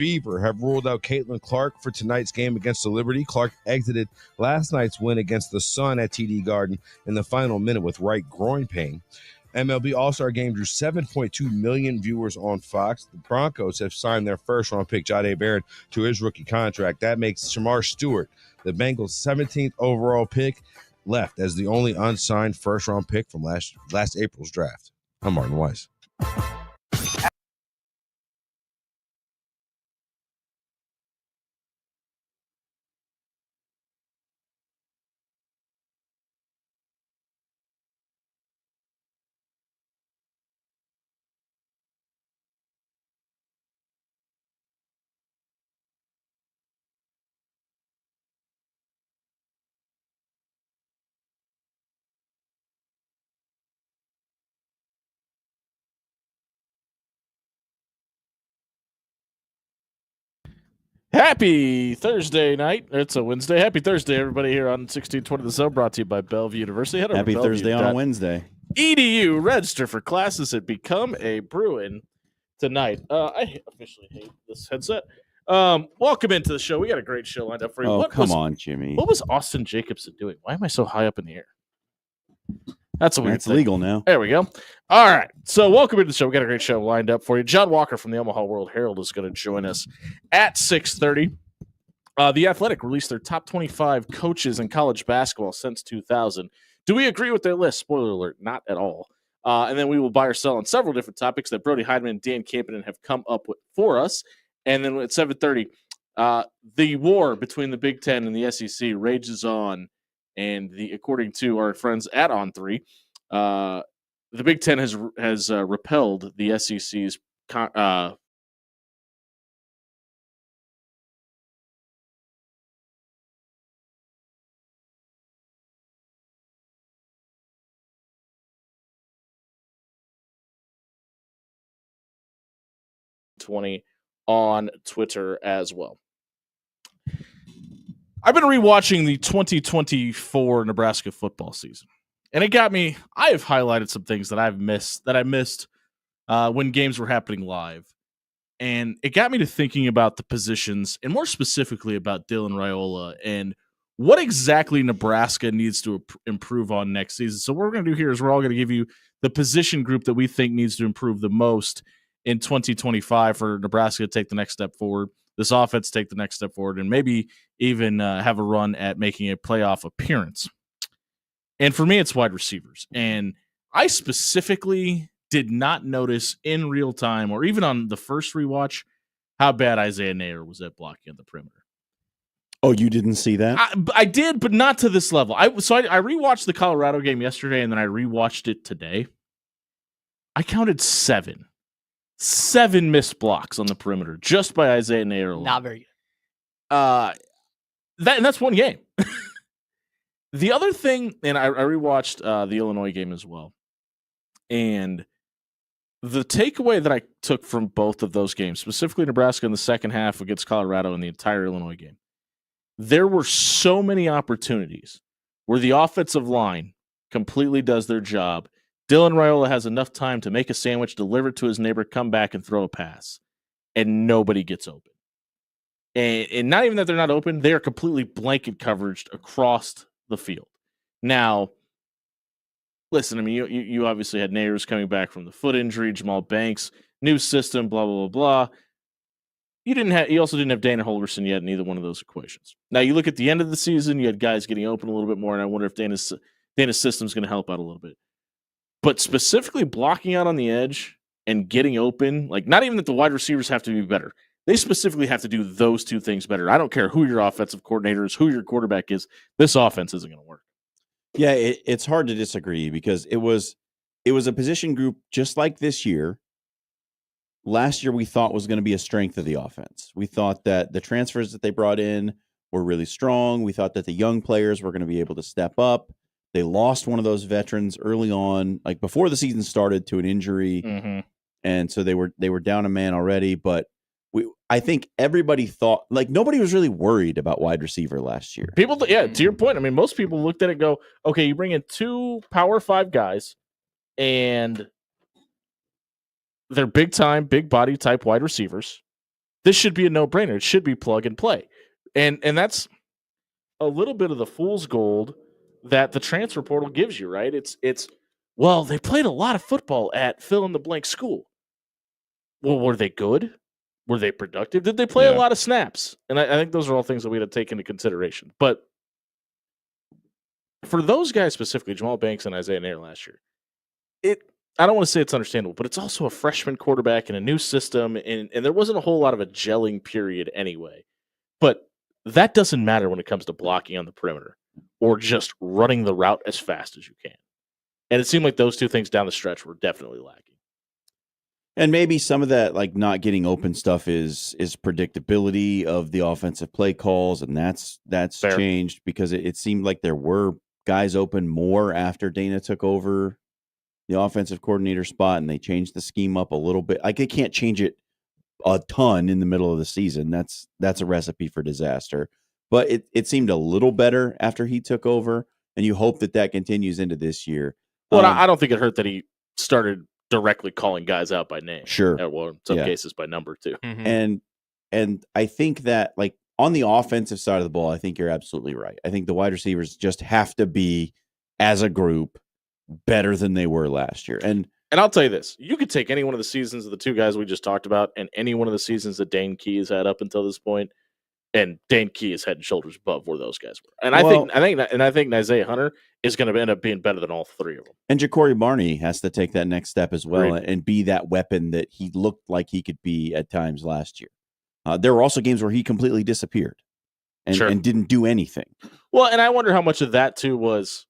Fever have ruled out Caitlin Clark for tonight's game against the Liberty. Clark exited last night's win against the Sun at TD Garden in the final minute with right groin pain. MLB All-Star Game drew 7.2 million viewers on Fox. The Broncos have signed their first-round pick, Jahdae Barrett, to his rookie contract. That makes Shamar Stewart the Bengals' 17th overall pick, left as the only unsigned first-round pick from last April's draft. I'm Martin Weiss. Happy Thursday night. It's a Wednesday. Happy Thursday, everybody, here on 1620 The Zone, brought to you by Bellevue University. Happy Thursday on a Wednesday. EDU. Register for classes at Become a Bruin tonight. I officially hate this headset. Welcome into the show. We got a great show lined up for you. Oh, come on, Jimmy. What was Austin Jacobson doing? Why am I so high up in the air? That's a weird It's thing. legal now. There we go. All right. So welcome into the show. We got a great show lined up for you. John Walker from the Omaha World Herald is going to join us at 6:30. The Athletic released their top 25 coaches in college basketball since 2000. Do we agree with their list? Spoiler alert, not at all. And then we will buy or sell on several different topics that Brody Heidemann and Dan Campinen have come up with for us. And then at 7:30, the war between the Big Ten and the SEC rages on. And according to our friends at On3, the Big Ten has repelled the SEC's on Twitter as well. I've been rewatching the 2024 Nebraska football season, and it got me. I have highlighted some things that I missed when games were happening live, and it got me to thinking about the positions, and more specifically about Dylan Raiola and what exactly Nebraska needs to improve on next season. So what we're going to do here is we're all going to give you the position group that we think needs to improve the most in 2025 for Nebraska to take the next step forward. This offense take the next step forward, and maybe even have a run at making a playoff appearance. And for me, it's wide receivers. And I specifically did not notice in real time, or even on the first rewatch, how bad Isaiah Nair was at blocking at the perimeter. Oh, you didn't see that? I did, but not to this level. I rewatched the Colorado game yesterday, and then I rewatched it today. I counted 7 missed blocks on the perimeter just by Isaiah Nair alone. Not very good. That's one game. The other thing, and I rewatched the Illinois game as well, and the takeaway that I took from both of those games, specifically Nebraska in the second half against Colorado and the entire Illinois game, there were so many opportunities where the offensive line completely does their job. Dylan Raiola has enough time to make a sandwich, deliver it to his neighbor, come back and throw a pass, and nobody gets open. And not even that they're not open, they are completely blanket coverage across the field. Now, listen, I mean, you obviously had Nayers coming back from the foot injury, Jamal Banks, new system, blah, blah, blah, blah. You also didn't have Dana Holgerson yet in either one of those equations. Now, you look at the end of the season, you had guys getting open a little bit more, and I wonder if Dana's system is going to help out a little bit. But specifically blocking out on the edge and getting open, like not even that the wide receivers have to be better. They specifically have to do those two things better. I don't care who your offensive coordinator is, who your quarterback is. This offense isn't going to work. Yeah, it's hard to disagree because it was a position group just like this year. Last year we thought was going to be a strength of the offense. We thought that the transfers that they brought in were really strong. We thought that the young players were going to be able to step up. They lost one of those veterans early on, like before the season started, to an injury, and so they were down a man already. But I think everybody thought, like, nobody was really worried about wide receiver last year. People, to your point, I mean, most people looked at it and go, okay, you bring in 2 Power 5 guys, and they're big time, big body type wide receivers. this should be a no-brainer. It should be plug and play. And that's a little bit of the fool's gold that the transfer portal gives you, right? It's well, they played a lot of football at fill in the blank school. Well, were they good? Were they productive? Did they play a lot of snaps? And I think those are all things that we had to take into consideration. But for those guys specifically, Jamal Banks and Isaiah Nair last year, I don't want to say it's understandable, but it's also a freshman quarterback in a new system, and there wasn't a whole lot of a gelling period anyway. But that doesn't matter when it comes to blocking on the perimeter or just running the route as fast as you can. And it seemed like those two things down the stretch were definitely lacking. And maybe some of that, like not getting open stuff, is predictability of the offensive play calls, and that's Fair. changed because it seemed like there were guys open more after Dana took over the offensive coordinator spot, and they changed the scheme up a little bit. Like, they can't change it a ton in the middle of the season. That's a recipe for disaster. But it seemed a little better after he took over, and you hope that continues into this year. Well, I don't think it hurt that he started directly calling guys out by name. Sure. Well, in some cases by number too. Mm-hmm. And I think that, like, on the offensive side of the ball, I think you're absolutely right. I think the wide receivers just have to be, as a group, better than they were last year. And I'll tell you this, you could take any one of the seasons of the two guys we just talked about and any one of the seasons that Dane Key has had up until this point, and Dane Key is head and shoulders above where those guys were. And I think Isaiah Hunter is going to end up being better than all three of them. And Ja'Cory Barney has to take that next step as well and be that weapon that he looked like he could be at times last year. There were also games where he completely disappeared and didn't do anything. Well, and I wonder how much of that too was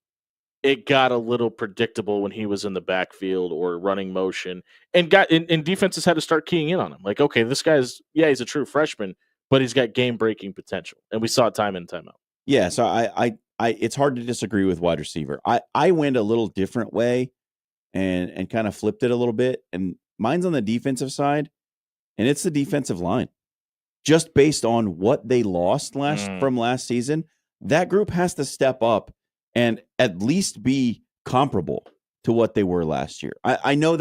it got a little predictable when he was in the backfield or running motion, and defenses had to start keying in on him. Like, okay, this guy's he's a true freshman, but he's got game breaking potential, and we saw it time in, time out. Yeah, so I it's hard to disagree with wide receiver. I went a little different way and kind of flipped it a little bit, and mine's on the defensive side, and it's the defensive line. Just based on what they lost from last season, that group has to step up and at least be comparable to what they were last year. I know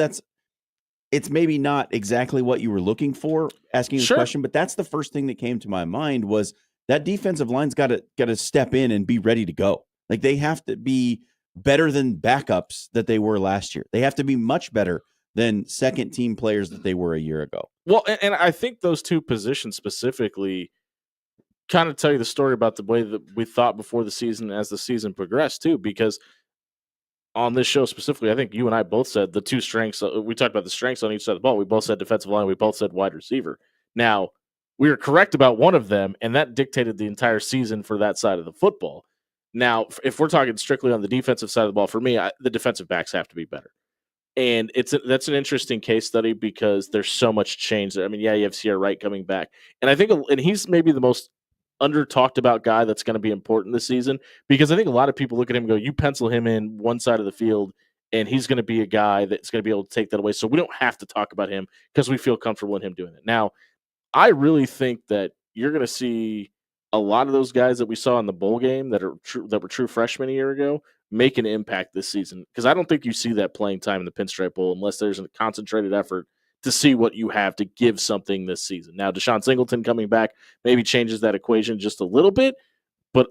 it's maybe not exactly what you were looking for asking this question, but that's the first thing that came to my mind was that defensive line's got to step in and be ready to go. Like, they have to be better than backups that they were last year. They have to be much better than second team players that they were a year ago. Well, and I think those two positions specifically kind of tell you the story about the way that we thought before the season as the season progressed too, because on this show specifically, I think you and I both said the two strengths. We talked about the strengths on each side of the ball. We both said defensive line. We both said wide receiver. Now, we were correct about one of them, and that dictated the entire season for that side of the football. Now, if we're talking strictly on the defensive side of the ball, for me, the defensive backs have to be better. And that's an interesting case study because there's so much change there. I mean, you have Sierra Wright coming back, and I think, and he's maybe the most under talked about guy that's going to be important this season, because I think a lot of people look at him and go, you pencil him in one side of the field and he's going to be a guy that's going to be able to take that away. So we don't have to talk about him because we feel comfortable in him doing it. Now, I really think that you're going to see a lot of those guys that we saw in the bowl game that were true freshmen a year ago make an impact this season, because I don't think you see that playing time in the Pinstripe Bowl unless there's a concentrated effort to see what you have to give something this season. Now, Deshaun Singleton coming back maybe changes that equation just a little bit, but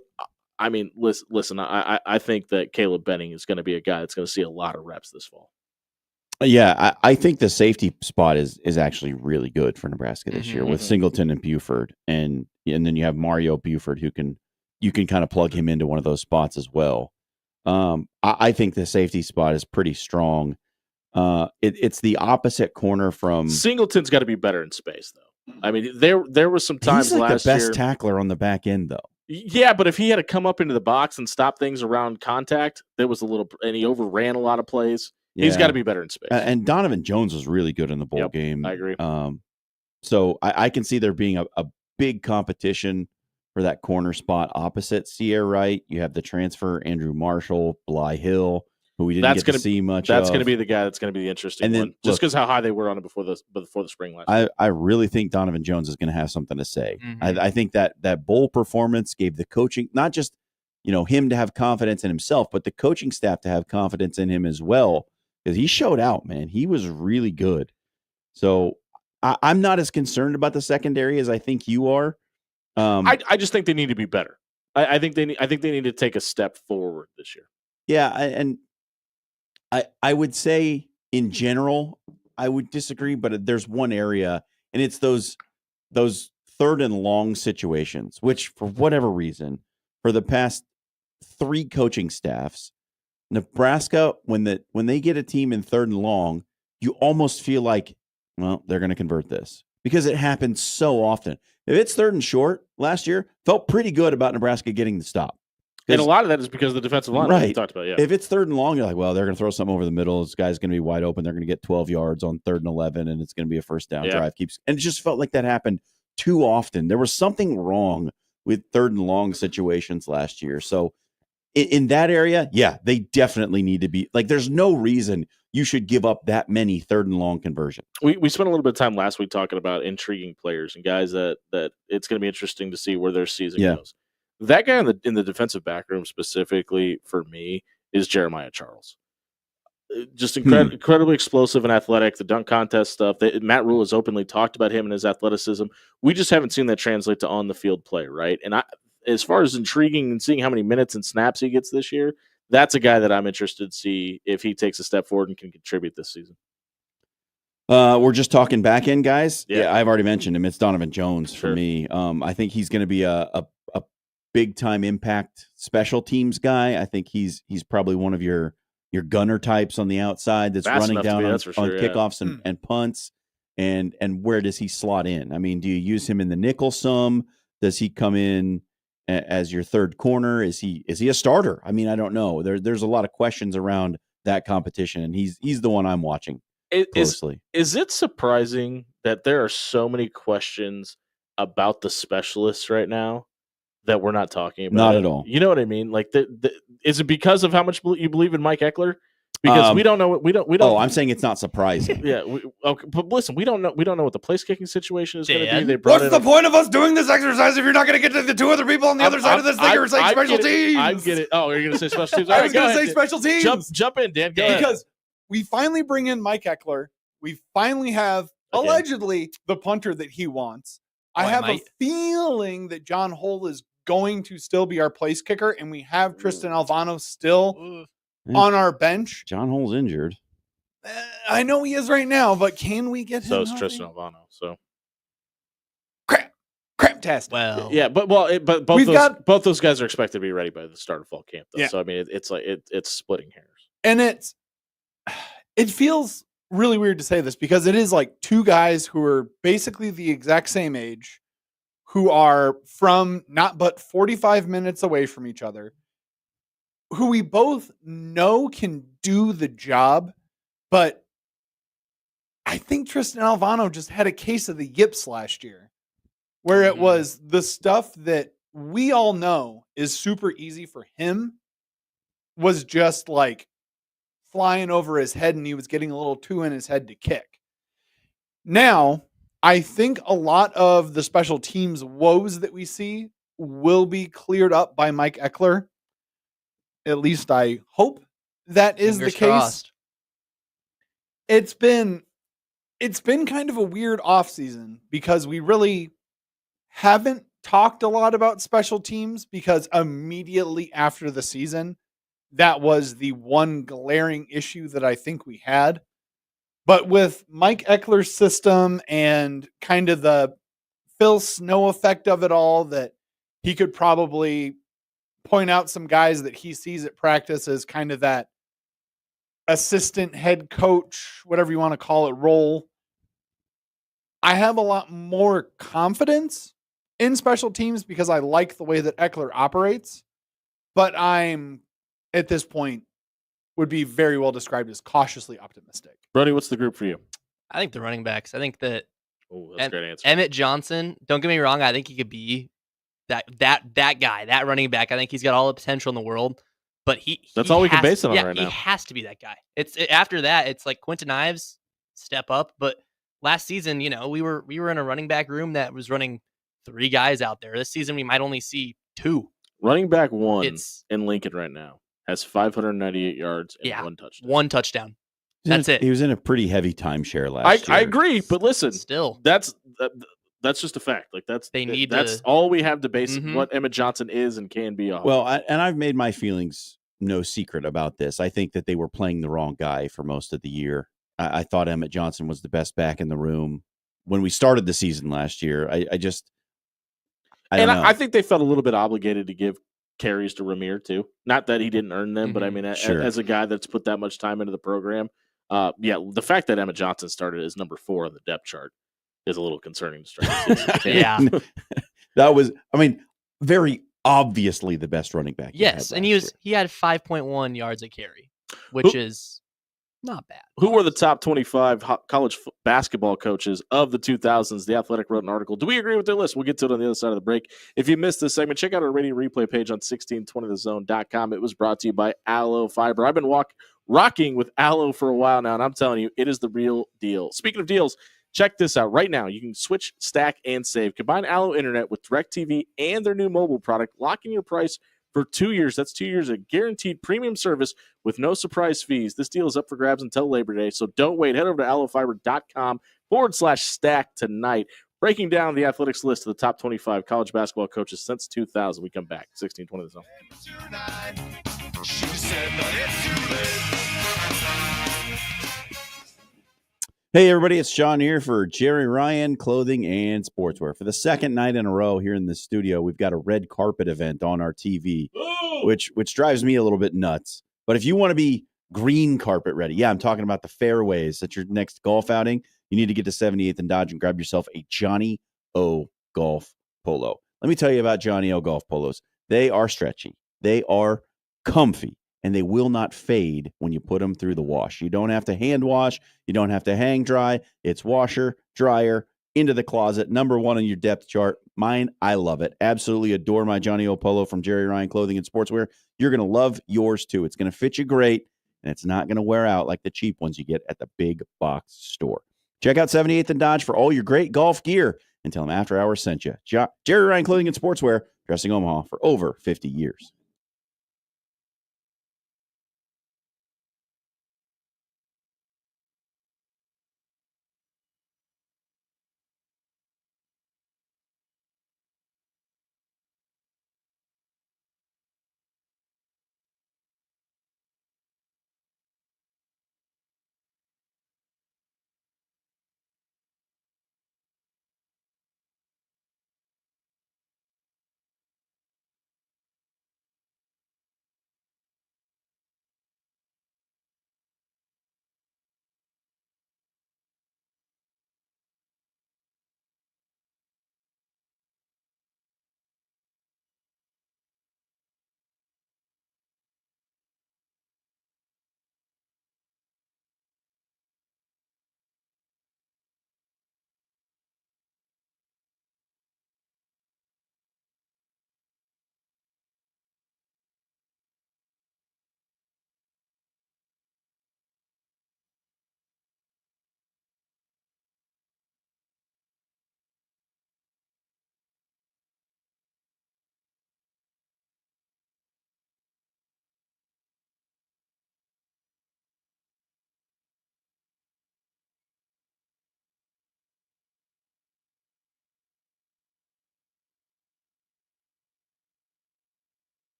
I mean, listen, I think that Caleb Benning is going to be a guy that's going to see a lot of reps this fall. Yeah, I think the safety spot is actually really good for Nebraska this year with Singleton and Buford, and then you have Mario Buford you can kind of plug him into one of those spots as well. I think the safety spot is pretty strong. It's the opposite corner from Singleton's got to be better in space, though. I mean, there was some times he's like last the best year, tackler on the back end, though. Yeah, but if he had to come up into the box and stop things around contact, there was and he overran a lot of plays. Yeah. He's got to be better in space. And Donovan Jones was really good in the bowl game. I agree. So I can see there being a big competition for that corner spot opposite Sierra Wright. You have the transfer Andrew Marshall, Bly Hill, who we didn't get to see much. That's going to be the guy that's going to be the interesting one, just because how high they were on it before the spring last year. I really think Donovan Jones is going to have something to say. I think that bowl performance gave the coaching, not just him to have confidence in himself, but the coaching staff to have confidence in him as well, because he showed out, man. He was really good. So I'm not as concerned about the secondary as I think you are. I just think they need to be better. I think they need to take a step forward this year. Yeah, and I would say in general I would disagree, but there's one area, and it's those third and long situations, which for whatever reason, for the past 3 coaching staffs, Nebraska, when they get a team in third and long, you almost feel like, well, they're going to convert this because it happens so often. If it's third and short, last year felt pretty good about Nebraska getting the stop. And a lot of that is because of the defensive line that we talked about. Yeah. If it's third and long, you're like, well, they're going to throw something over the middle. This guy's going to be wide open. They're going to get 12 yards on 3rd and 11, and it's going to be a first down drive. And it just felt like that happened too often. There was something wrong with third and long situations last year. So in that area, yeah, they definitely need to be like, there's no reason you should give up that many third and long conversions. We spent a little bit of time last week talking about intriguing players and guys that it's going to be interesting to see where their season goes. That guy in the defensive back room specifically for me is Jeremiah Charles. Just incredibly explosive and athletic. The dunk contest stuff. Matt Rule has openly talked about him and his athleticism. We just haven't seen that translate to on the field play, right? And as far as intriguing and seeing how many minutes and snaps he gets this year, that's a guy that I'm interested to see if he takes a step forward and can contribute this season. We're just talking back end guys. Yeah, I've already mentioned him. It's Donovan Jones for me. I think he's going to be a big time impact special teams guy. I think he's probably one of your gunner types on the outside that's running down on kickoffs and punts. And where does he slot in? I mean, do you use him in the nickel some? Does he come in as your third corner? Is he a starter? I mean, I don't know. There's a lot of questions around that competition, and he's the one I'm watching closely. Is it surprising that there are so many questions about the specialists right now that we're not talking about? Not at all. You know what I mean? Like, is it because of how much you believe in Mike Eckler? Because we don't know what we don't. Oh, I'm saying it's not surprising. Yeah. But listen, we don't know what the place kicking situation is going to be. What's the point of us doing this exercise if you're not going to get to the 2 other people on the other side of this thing? You're saying special teams. I get it. Oh, you're going to say special teams. I was going to say special teams. Jump in, Dan. Go ahead. Because we finally bring in Mike Eckler. We finally have allegedly the punter that he wants. I have a feeling that John Hull is going to still be our place kicker, and we have Tristan Alvano still on our bench. John Hull's injured. I know he is right now, but can we get him? So is Tristan Alvano. So crap test. Well, yeah, but both those guys are expected to be ready by the start of fall camp, though. Yeah. So I mean, it's like it's splitting hairs, and it feels really weird to say this because it is like 2 guys who are basically the exact same age, who are from not but 45 minutes away from each other, who we both know can do the job, but I think Tristan Alvano just had a case of the yips last year, where it was the stuff that we all know is super easy for him was just like flying over his head, and he was getting a little too in his head to kick. Now, I think a lot of the special teams woes that we see will be cleared up by Mike Eckler. At least I hope that is the case. Crossed. It's been kind of a weird offseason because we really haven't talked a lot about special teams because immediately after the season, that was the one glaring issue that I think we had. But with Mike Eckler's system and kind of the Phil Snow effect of it all, that he could probably point out some guys that he sees at practice as kind of that assistant head coach, whatever you want to call it, role. I have a lot more confidence in special teams because I like the way that Eckler operates, but I'm at this point would be very well described as cautiously optimistic. Brody, what's the group for you? I think the running backs. I think that that's a great answer. Emmett Johnson, don't get me wrong, I think he could be that guy, that running back. I think he's got all the potential in the world, but that's all we can base it on right now. He has to be that guy. After that, it's like Quentin Ives, step up. But last season, we were in a running back room that was running 3 guys out there. This season, we might only see 2. Running back 1 in Lincoln right now has 598 yards and 1 touchdown. 1 touchdown. That's it. He was in a pretty heavy timeshare last year. I agree, but listen, Still, that's just a fact. Like that's to- all we have to base Mhm. what Emmett Johnson is and can be. Off. Well, I've made my feelings no secret about this. I think that they were playing the wrong guy for most of the year. I thought Emmett Johnson was the best back in the room when we started the season last year. I don't know. I think they felt a little bit obligated to give carries to Ramir too. Not that he didn't earn them, but I Mhm. mean, Sure. as a guy that's put that much time into the program, the fact that Emmett Johnson started as number 4 on the depth chart is a little concerning to start the season. Yeah. That was, very obviously the best running back. yes, and last he had 5.1 yards a carry, which is not bad. Who were the top 25 college basketball coaches of the 2000s? The Athletic wrote an article. Do we agree with their list? We'll get to it on the other side of the break. If you missed this segment, check out our radio replay page on 1620thezone.com. It was brought to you by Aloe Fiber. I've been rocking with Aloe for a while now, and I'm telling you, it is the real deal. Speaking of deals, check this out. Right now, you can switch, stack, and save. Combine Aloe Internet with DirecTV and their new mobile product, locking your price for 2 years. That's 2 years of guaranteed premium service with no surprise fees. This deal is up for grabs until Labor Day, so don't wait. Head over to aloefiber.com/stack tonight. Breaking down the Athletics list of the top 25 college basketball coaches since 2000. We come back. 1620 The Zone. She said that it's too late. Hey, everybody, it's Sean here for Jerry Ryan Clothing and Sportswear. For the second night in a row here in the studio, we've got a red carpet event on our TV, which drives me a little bit nuts. But if you want to be green carpet ready, yeah, I'm talking about the fairways at your next golf outing, you need to get to 78th and Dodge and grab yourself a Johnny O golf polo. Let me tell you about Johnny O golf polos. They are stretchy. They are comfy. And they will not fade when you put them through the wash. You don't have to hand wash. You don't have to hang dry. It's washer, dryer, into the closet. Number 1 on your depth chart. Mine, I love it. Absolutely adore my Johnny O Polo from Jerry Ryan Clothing and Sportswear. You're going to love yours too. It's going to fit you great, and it's not going to wear out like the cheap ones you get at the big box store. Check out 78th and Dodge for all your great golf gear and tell them After Hours sent you. Jerry Ryan Clothing and Sportswear, dressing Omaha for over 50 years.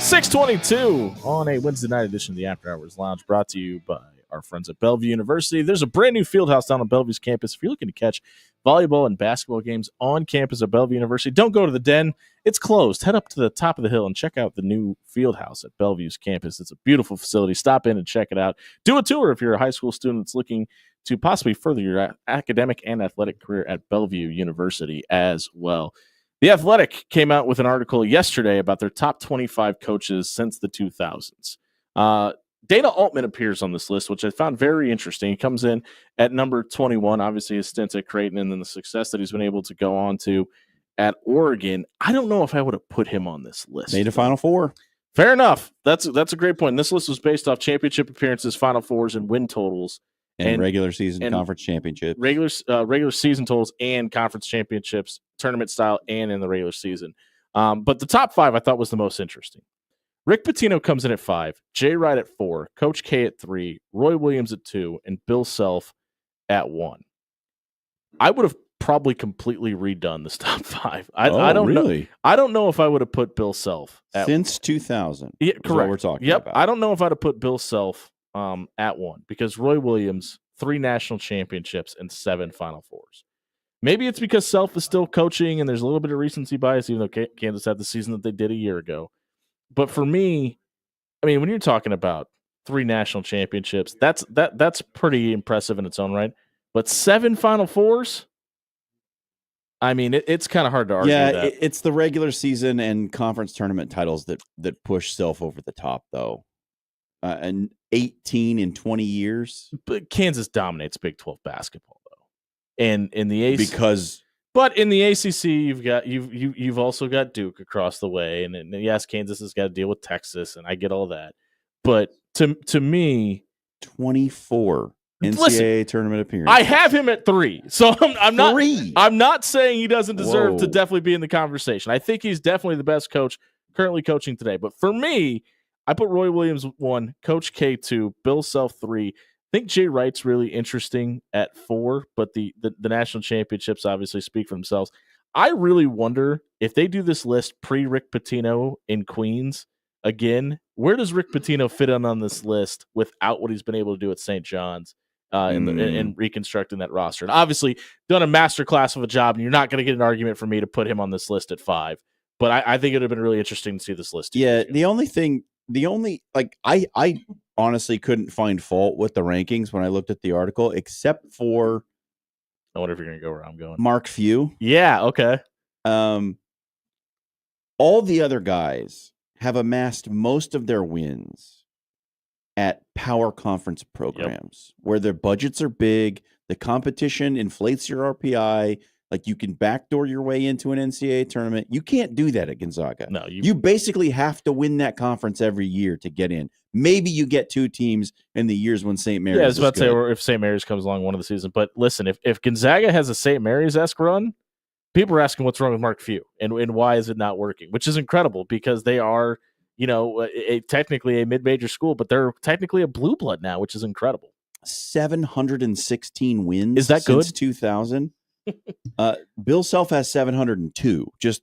.622 on a Wednesday night edition of the After Hours Lounge, brought to you by our friends at Bellevue University. There's a brand new field house down on Bellevue's campus. If you're looking to catch volleyball and basketball games on campus at Bellevue University, don't go to the Den. It's closed. Head up to the top of the hill and check out the new field house at Bellevue's campus. It's a beautiful facility. Stop in and check it out. Do a tour if you're a high school student that's looking to possibly further your academic and athletic career at Bellevue University as well. The Athletic came out with an article yesterday about their top 25 coaches since the 2000s. Dana Altman appears on this list, which I found very interesting. He comes in at number 21, obviously his stint at Creighton and then the success that he's been able to go on to at Oregon. I don't know if I would have put him on this list. Made a Final Four. Fair enough. That's a great point. And this list was based off championship appearances, Final Fours, and win totals. And regular season conference championships. Regular season totals and conference championships, tournament style, and in the regular season. But the top 5 I thought was the most interesting. Rick Pitino comes in at 5, Jay Wright at 4, Coach K at 3, Roy Williams at 2, and Bill Self at 1. I would have probably completely redone this top 5. I don't really know. I don't know if I would have put Bill Self at since 2000. Yeah, correct. What we're talking about. I don't know if I'd have put Bill Self at 1 because Roy Williams, 3 national championships and 7 Final Fours. Maybe it's because Self is still coaching and there's a little bit of recency bias, even though Kansas had the season that they did a year ago. But for me, I mean, when you're talking about 3 national championships, that's pretty impressive in its own right. But 7 Final Fours, I mean, it's kind of hard to argue. Yeah, it's the regular season and conference tournament titles that push Self over the top, though. And 18 in 20 years. But Kansas dominates Big 12 basketball, though. And in the ACC, but in the ACC, you've also got Duke across the way, and yes, Kansas has got to deal with Texas, and I get all that. But to me, 24 NCAA tournament appearances. I have him at 3, so I'm not. 3. I'm not saying he doesn't deserve to definitely be in the conversation. I think he's definitely the best coach currently coaching today. But for me, I put Roy Williams 1, Coach K 2, Bill Self 3. I think Jay Wright's really interesting at 4, but the national championships obviously speak for themselves. I really wonder if they do this list pre-Rick Pitino in Queens again, where does Rick Pitino fit on this list without what he's been able to do at St. John's in reconstructing that roster? And obviously done a masterclass of a job, and you're not going to get an argument for me to put him on this list at 5. But I think it would have been really interesting to see this list. Yeah, I honestly couldn't find fault with the rankings when I looked at the article, except for I wonder if you're going to go where I'm going. Mark Few. Yeah, okay. All the other guys have amassed most of their wins at power conference programs where their budgets are big, the competition inflates your RPI. Like, you can backdoor your way into an NCAA tournament. You can't do that at Gonzaga. No, you basically have to win that conference every year to get in. Maybe you get 2 teams in the years when St. Mary's. Yeah, I was about to say, or if St. Mary's comes along one of the season. But listen, if Gonzaga has a St. Mary's-esque run, people are asking what's wrong with Mark Few and why is it not working, which is incredible because they are, technically a mid-major school, but they're technically a blue blood now, which is incredible. 716 wins. Is that good? Since 2000. Bill Self has 702, just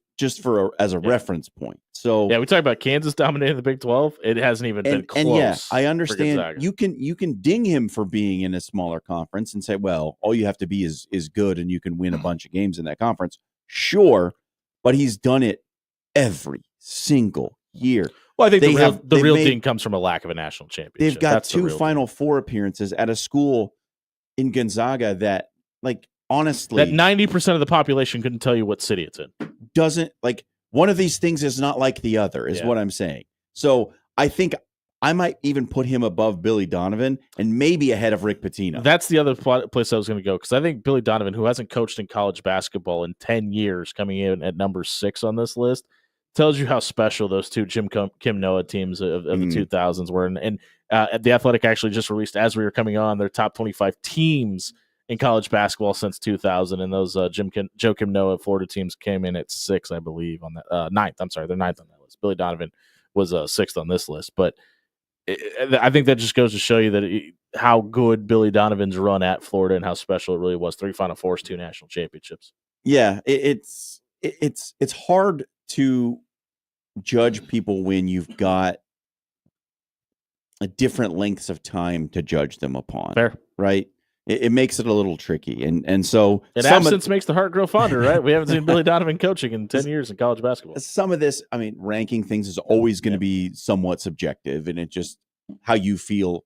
as a reference point. So yeah, we talk about Kansas dominating the Big 12. It hasn't even been close. And yeah, I understand you can ding him for being in a smaller conference and say, well, all you have to be is good and you can win a bunch of games in that conference. Sure, but he's done it every single year. Well, I think the real ding comes from a lack of a national championship. They've got 2 Final Four appearances at a school in Gonzaga that, like, honestly, that 90% of the population couldn't tell you what city it's in. Doesn't, like, one of these things is not like the other, is what I'm saying. So I think I might even put him above Billy Donovan and maybe ahead of Rick Pitino. That's the other place I was going to go, because I think Billy Donovan, who hasn't coached in college basketball in 10 years, coming in at number 6 on this list, tells you how special those 2 Kim Noah teams of the 2000s were. And the Athletic actually just released, as we were coming on, their top 25 teams in college basketball since 2000, and those Joe Kim Noah Florida teams came in at 6, I believe, on that 9th. I'm sorry, they're 9th on that list. Billy Donovan was 6th on this list, but I think that just goes to show you that how good Billy Donovan's run at Florida and how special it really was. 3 Final Fours, 2 national championships. Yeah, it's hard to judge people when you've got a different lengths of time to judge them upon. Fair. Right? It makes it a little tricky. And so And absence makes the heart grow fonder, right? We haven't seen Billy Donovan coaching in 10 years in college basketball. Some of this, I mean, ranking things is always going to be somewhat subjective, and it just how you feel.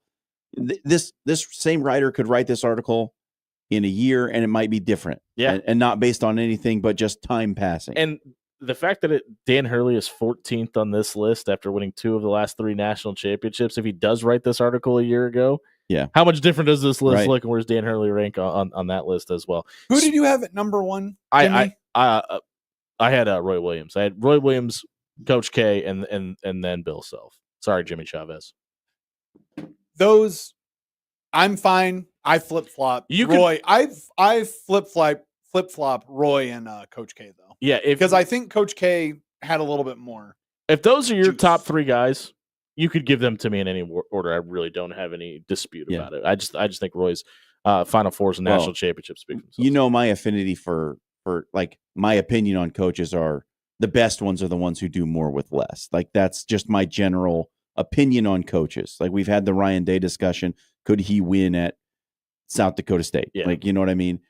This same writer could write this article in a year, and it might be different. Yeah. And not based on anything but just time passing. And the fact that Dan Hurley is 14th on this list after winning 2 of the last 3 national championships, if he does write this artitle a year ago, yeah, how much different does this list look, and where's Dan Hurley rank on that list as well? Who did you have at number 1, Jimmy? I had Roy Williams. I had Roy Williams, Coach K, and then Bill Self. Sorry, Jimmy Chavez. Those, I'm fine. I flip flop Roy. I flip flop Roy and Coach K though. Yeah, because I think Coach K had a little bit more. If those are your top 3 guys, you could give them to me in any order. I really don't have any dispute about it. I just think Roy's Final Fours and national championships speak for themselves. You know, my affinity for like my opinion on coaches are the best ones are the ones who do more with less. Like that's just my general opinion on coaches. Like we've had the Ryan Day discussion. Could he win at South Dakota State? Yeah. Like, you know what I mean?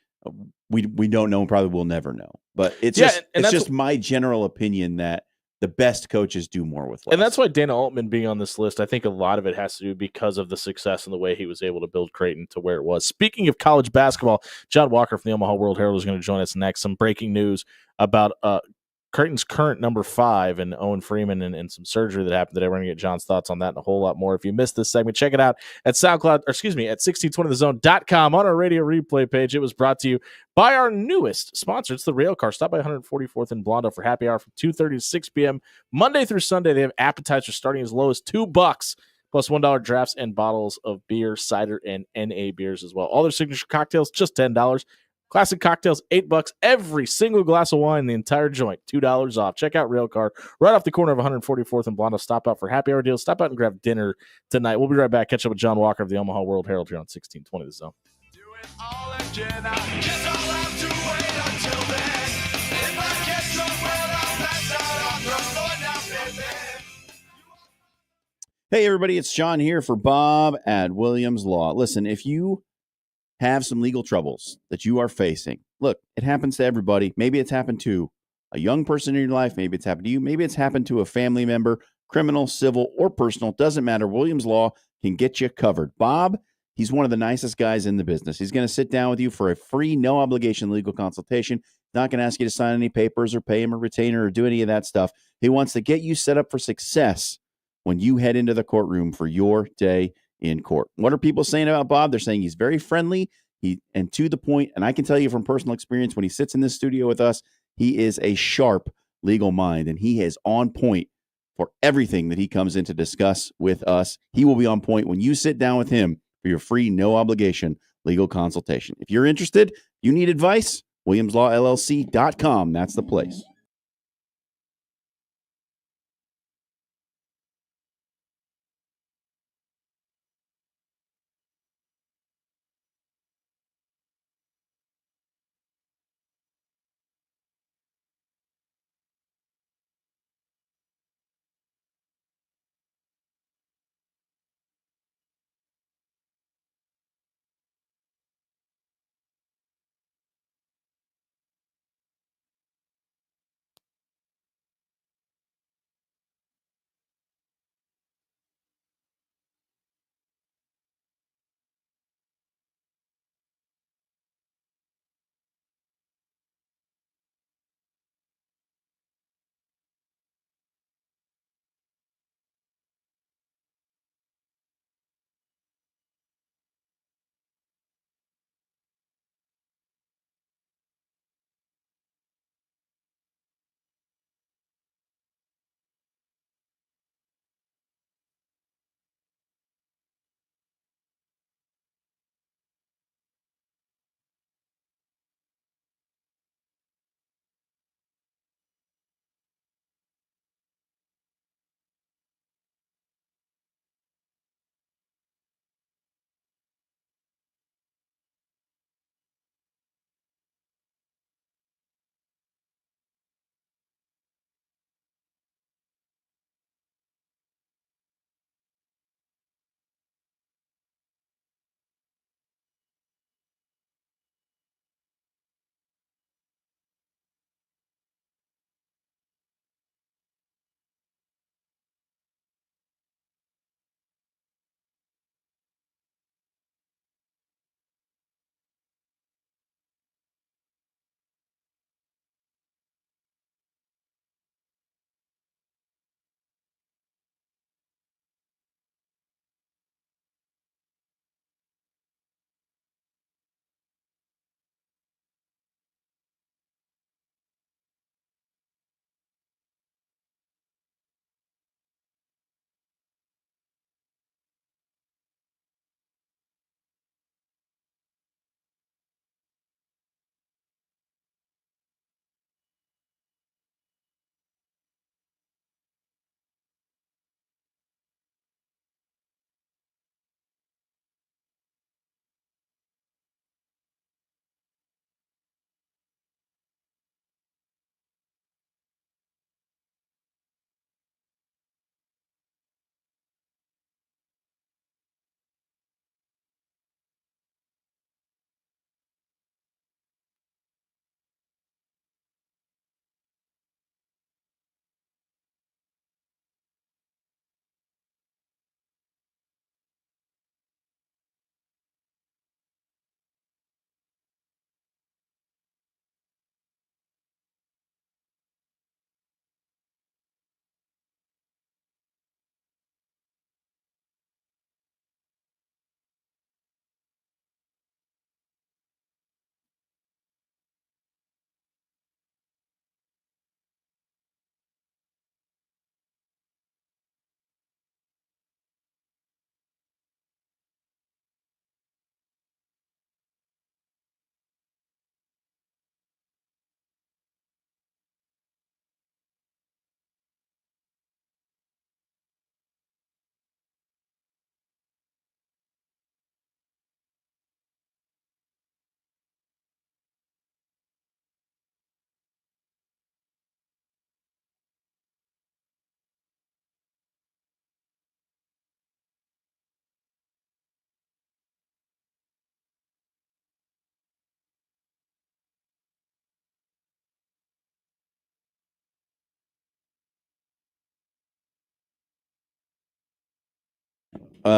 We don't know, and probably will never know. But it's just my general opinion that the best coaches do more with less. And that's why Dana Altman being on this list, I think a lot of it has to do because of the success and the way he was able to build Creighton to where it was. Speaking of college basketball, John Walker from the Omaha World Herald is going to join us next. Some breaking news about Creighton's current number 5 and Owen Freeman and some surgery that happened today. We're going to get John's thoughts on that and a whole lot more. If you missed this segment, check it out at at 1620thezone.com on our radio replay page. It was brought to you by our newest sponsor. It's the Rail Car. Stop by 144th and Blondo for happy hour from 2:30 to 6 p.m. Monday through Sunday. They have appetizers starting as low as $2 plus $1 drafts and bottles of beer, cider, and NA beers as well. All their signature cocktails, just $10. Classic cocktails, $8. Every single glass of wine, the entire joint, $2 off. Check out Railcar right off the corner of 144th and Blondo. Stop out for happy hour deals. Stop out and grab dinner tonight. We'll be right back. Catch up with John Walker of the Omaha World Herald here on 1620 The Zone. Do it all again. I guess I'll have to wait until then. If I get drunk, well, I'll pass out on the floor now, baby. Hey, everybody, it's John here for Bob at Williams Law. Listen, if you have some legal troubles that you are facing, look, it happens to everybody. Maybe it's happened to a young person in your life. Maybe it's happened to you. Maybe it's happened to a family member, criminal, civil, or personal. Doesn't matter. Williams Law can get you covered. Bob, he's one of the nicest guys in the business. He's going to sit down with you for a free, no obligation legal consultation. Not going to ask you to sign any papers or pay him a retainer or do any of that stuff. He wants to get you set up for success when you head into the courtroom for your day in court. What are people saying about Bob? They're saying he's very friendly and to the point. And I can tell you from personal experience, when he sits in this studio with us, he is a sharp legal mind, and he is on point for everything that he comes in to discuss with us. He will be on point when you sit down with him for your free, no obligation legal consultation. If you're interested, you need advice, WilliamsLawLLC.com. That's the place.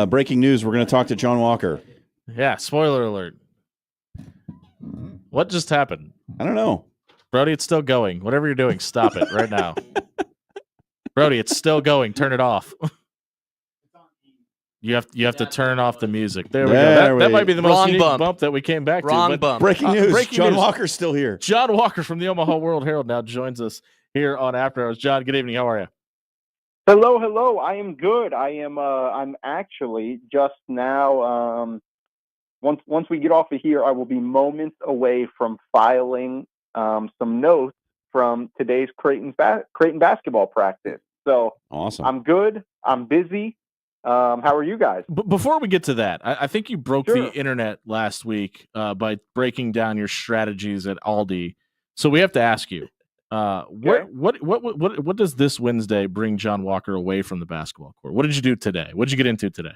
Breaking news. We're going to talk to John Walker. Yeah, spoiler alert. What just happened? I don't know. Brody, it's still going. Whatever you're doing, stop it right now. Brody, it's still going. Turn it off. You have to turn off the music. There we go. That might be the most Wrong unique bump. bump that we came back to. Wrong but bump. Breaking news. John news. Walker's still here. John Walker from the Omaha World Herald now joins us here on After Hours. John, good evening. How are you? Hello. I am good. I'm actually just now. Once we get off of here, I will be moments away from filing some notes from today's Creighton basketball practice. So Awesome. I'm good. I'm busy. How are you guys? Before we get to that, I think you broke Sure. the internet last week by breaking down your strategies at Aldi. So we have to ask you, what does this Wednesday bring John Walker away from the basketball court? What did you do today? What did you get into today?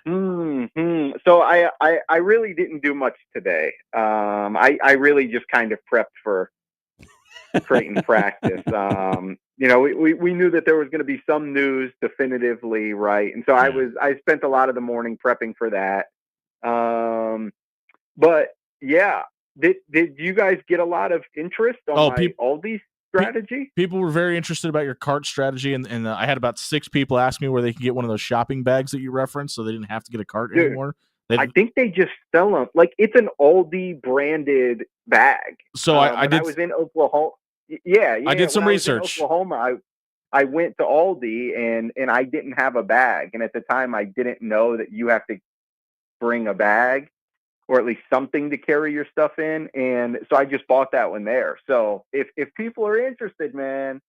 So I really didn't do much today. I really just kind of prepped for Creighton practice. We knew that there was going to be some news definitively, right? And so I spent a lot of the morning prepping for that. But yeah, did you guys get a lot of interest on my Aldi strategy? People were very interested about your cart strategy, and I had about 6 people ask me where they could get one of those shopping bags that you referenced, so they didn't have to get a cart anymore. I think they just sell them like it's an Aldi branded bag. So I was in Oklahoma. Yeah. I did some research. In Oklahoma, I went to Aldi and I didn't have a bag, and at the time I didn't know that you have to bring a bag or at least something to carry your stuff in, and so I just bought that one there. So if people are interested, man,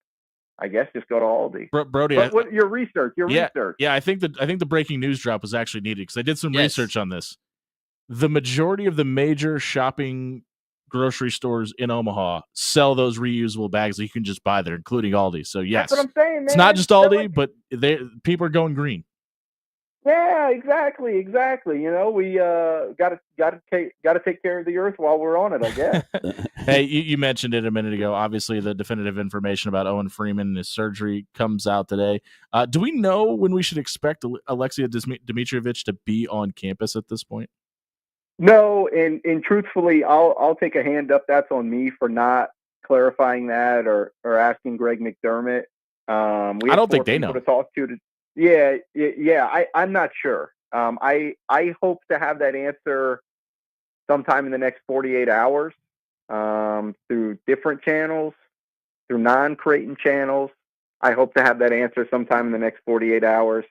I guess just go to Aldi. Brody, what your research? Research. Yeah, I think the breaking news drop was actually needed because I did some research on this. The majority of the major shopping grocery stores in Omaha sell those reusable bags that you can just buy there, including Aldi. So yes, that's what I'm saying, man. It's not just Aldi, but people are going green. Yeah, exactly. We got to take care of the earth while we're on it, I guess. Hey, you mentioned it a minute ago. Obviously, the definitive information about Owen Freeman and his surgery comes out today. Do we know when we should expect Alexia Dimitrievich to be on campus at this point? No, and truthfully, I'll take a hand up. That's on me for not clarifying that or asking Greg McDermott. I don't think they know. To talk to. Yeah. I'm not sure. I hope to have that answer sometime in the next 48 hours through different channels, through non-Creighton channels. I hope to have that answer sometime in the next 48 hours.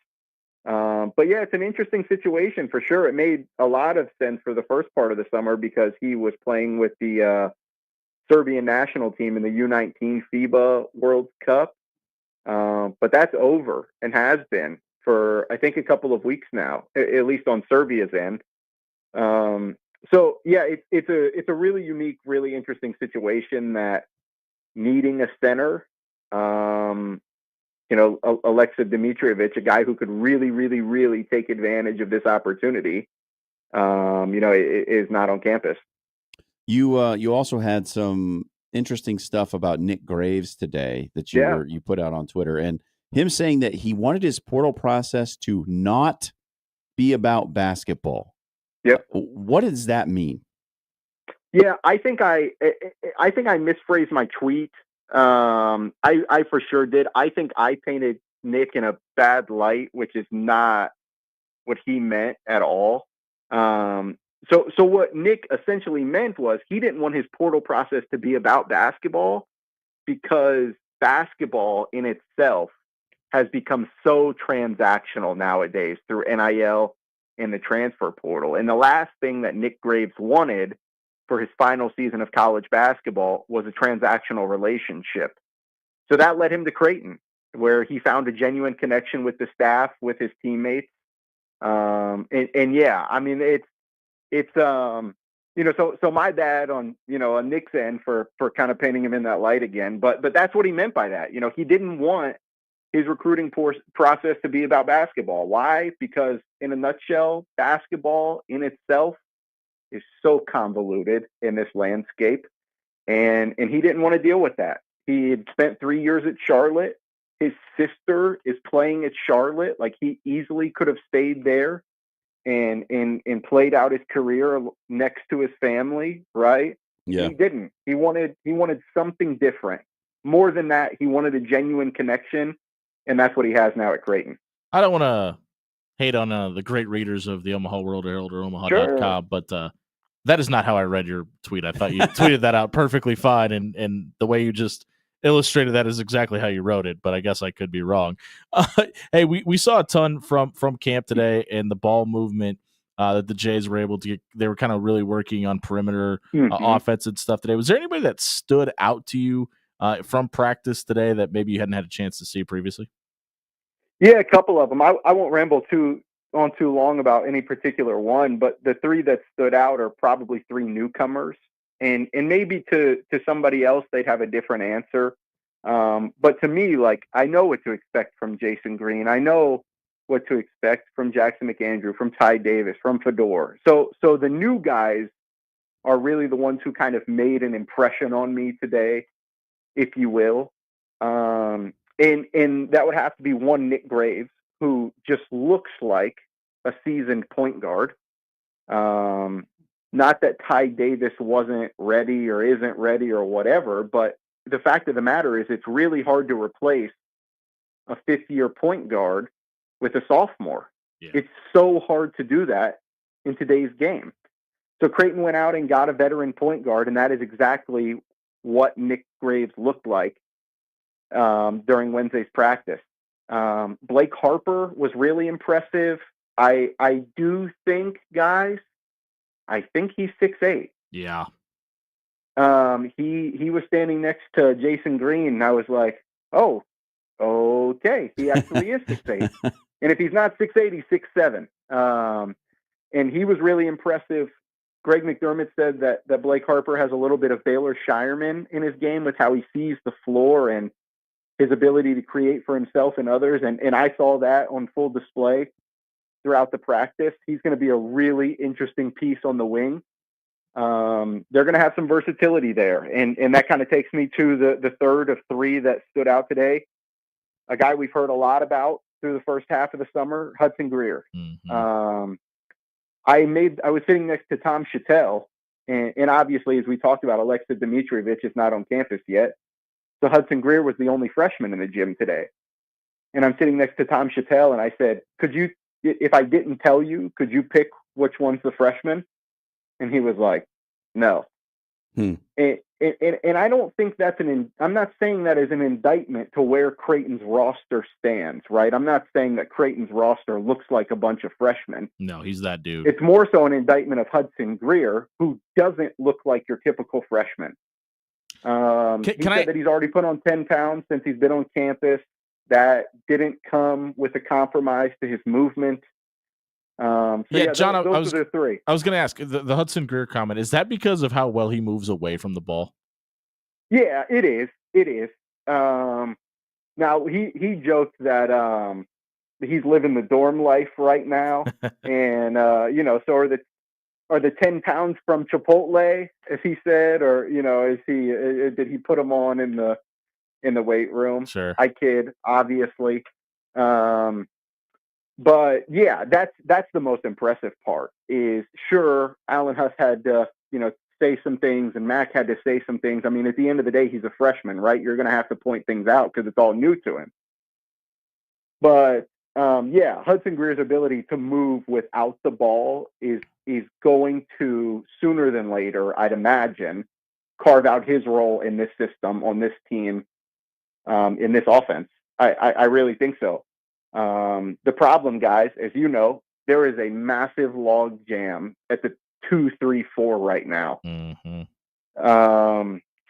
But yeah, it's an interesting situation for sure. It made a lot of sense for the first part of the summer because he was playing with the Serbian national team in the U19 FIBA World Cup. But that's over and has been for, I think, a couple of weeks now, at least on Serbia's end. So yeah, it's a really unique, really interesting situation that needing a center, Alexia Dimitrievich, a guy who could really, really, really take advantage of this opportunity, is not on campus. You also had some interesting stuff about Nick Graves today that you put out on Twitter, and him saying that he wanted his portal process to not be about basketball. Yep. What does that mean? Yeah, I think I misphrased my tweet. I for sure did. I think I painted Nick in a bad light, which is not what he meant at all. So what Nick essentially meant was he didn't want his portal process to be about basketball because basketball in itself has become so transactional nowadays through NIL and the transfer portal. And the last thing that Nick Graves wanted for his final season of college basketball was a transactional relationship. So that led him to Creighton, where he found a genuine connection with the staff, with his teammates. And yeah, I mean, it's so my bad on, on Nick's end for kind of painting him in that light again, but that's what he meant by that. He didn't want his recruiting process to be about basketball. Why? Because in a nutshell, basketball in itself is so convoluted in this landscape. And he didn't want to deal with that. He had spent 3 years at Charlotte. His sister is playing at Charlotte. Like, he easily could have stayed there and played out his career next to his family, right? Yeah. He didn't. He wanted something different. More than that, he wanted a genuine connection, and that's what he has now at Creighton. I don't want to hate on the great readers of the Omaha World Herald or Omaha.com, but that is not how I read your tweet. I thought you tweeted that out perfectly fine, and the way you just illustrated that is exactly how you wrote it, but I guess I could be wrong. Hey, we saw a ton from camp today, and the ball movement that the Jays were able to get. They were kind of really working on perimeter offense and stuff today. Was there anybody that stood out to you from practice today that maybe you hadn't had a chance to see previously? Yeah, a couple of them. I won't ramble too long about any particular one, but the three that stood out are probably three newcomers. And maybe to somebody else, they'd have a different answer. But to me, like, I know what to expect from Jason Green. I know what to expect from Jackson McAndrew, from Ty Davis, from Fedor. So the new guys are really the ones who kind of made an impression on me today, if you will. And that would have to be one, Nick Graves, who just looks like a seasoned point guard. Not that Ty Davis wasn't ready or isn't ready or whatever, but the fact of the matter is it's really hard to replace a fifth-year point guard with a sophomore. Yeah. It's so hard to do that in today's game. So Creighton went out and got a veteran point guard, and that is exactly what Nick Graves looked like during Wednesday's practice. Blake Harper was really impressive. I do think, guys, I think he's 6'8". Yeah. He was standing next to Jason Green, and I was like, oh, okay, he actually is 6'8". And if he's not 6'8", he's 6'7". And he was really impressive. Greg McDermott said that Blake Harper has a little bit of Baylor Shireman in his game with how he sees the floor and his ability to create for himself and others. And I saw that on full display throughout the practice. He's going to be a really interesting piece on the wing. They're going to have some versatility there. And that kind of takes me to the third of three that stood out today. A guy we've heard a lot about through the first half of the summer, Hudson Greer. Mm-hmm. I was sitting next to Tom Chattel, and obviously, as we talked about, Alexa Dimitrievich is not on campus yet. So Hudson Greer was the only freshman in the gym today. And I'm sitting next to Tom Chattel, and I said, could you, if I didn't tell you, could you pick which one's the freshman? And he was like, no. And I don't think that's I'm not saying that as an indictment to where Creighton's roster stands, right? I'm not saying that Creighton's roster looks like a bunch of freshmen. No, he's that dude. It's more so an indictment of Hudson Greer, who doesn't look like your typical freshman. He said that he's already put on 10 pounds since he's been on campus. That didn't come with a compromise to his movement. John, those are the three. I was going to ask the Hudson Greer comment. Is that because of how well he moves away from the ball? Yeah, it is. It is. Now he joked that he's living the dorm life right now, and so are the 10 pounds from Chipotle, as he said, or did he put them on in the weight room? Sure. I kid, obviously. But yeah, that's the most impressive part. Is sure Alan Huss had to say some things, and Mac had to say some things. I mean, at the end of the day, he's a freshman, right? You're going to have to point things out because it's all new to him. But Hudson Greer's ability to move without the ball is going to, sooner than later, I'd imagine, carve out his role in this system, on this team, in this offense. I really think so. The problem, guys, as you know, there is a massive log jam at the 2, 3, 4 right now. Mm-hmm.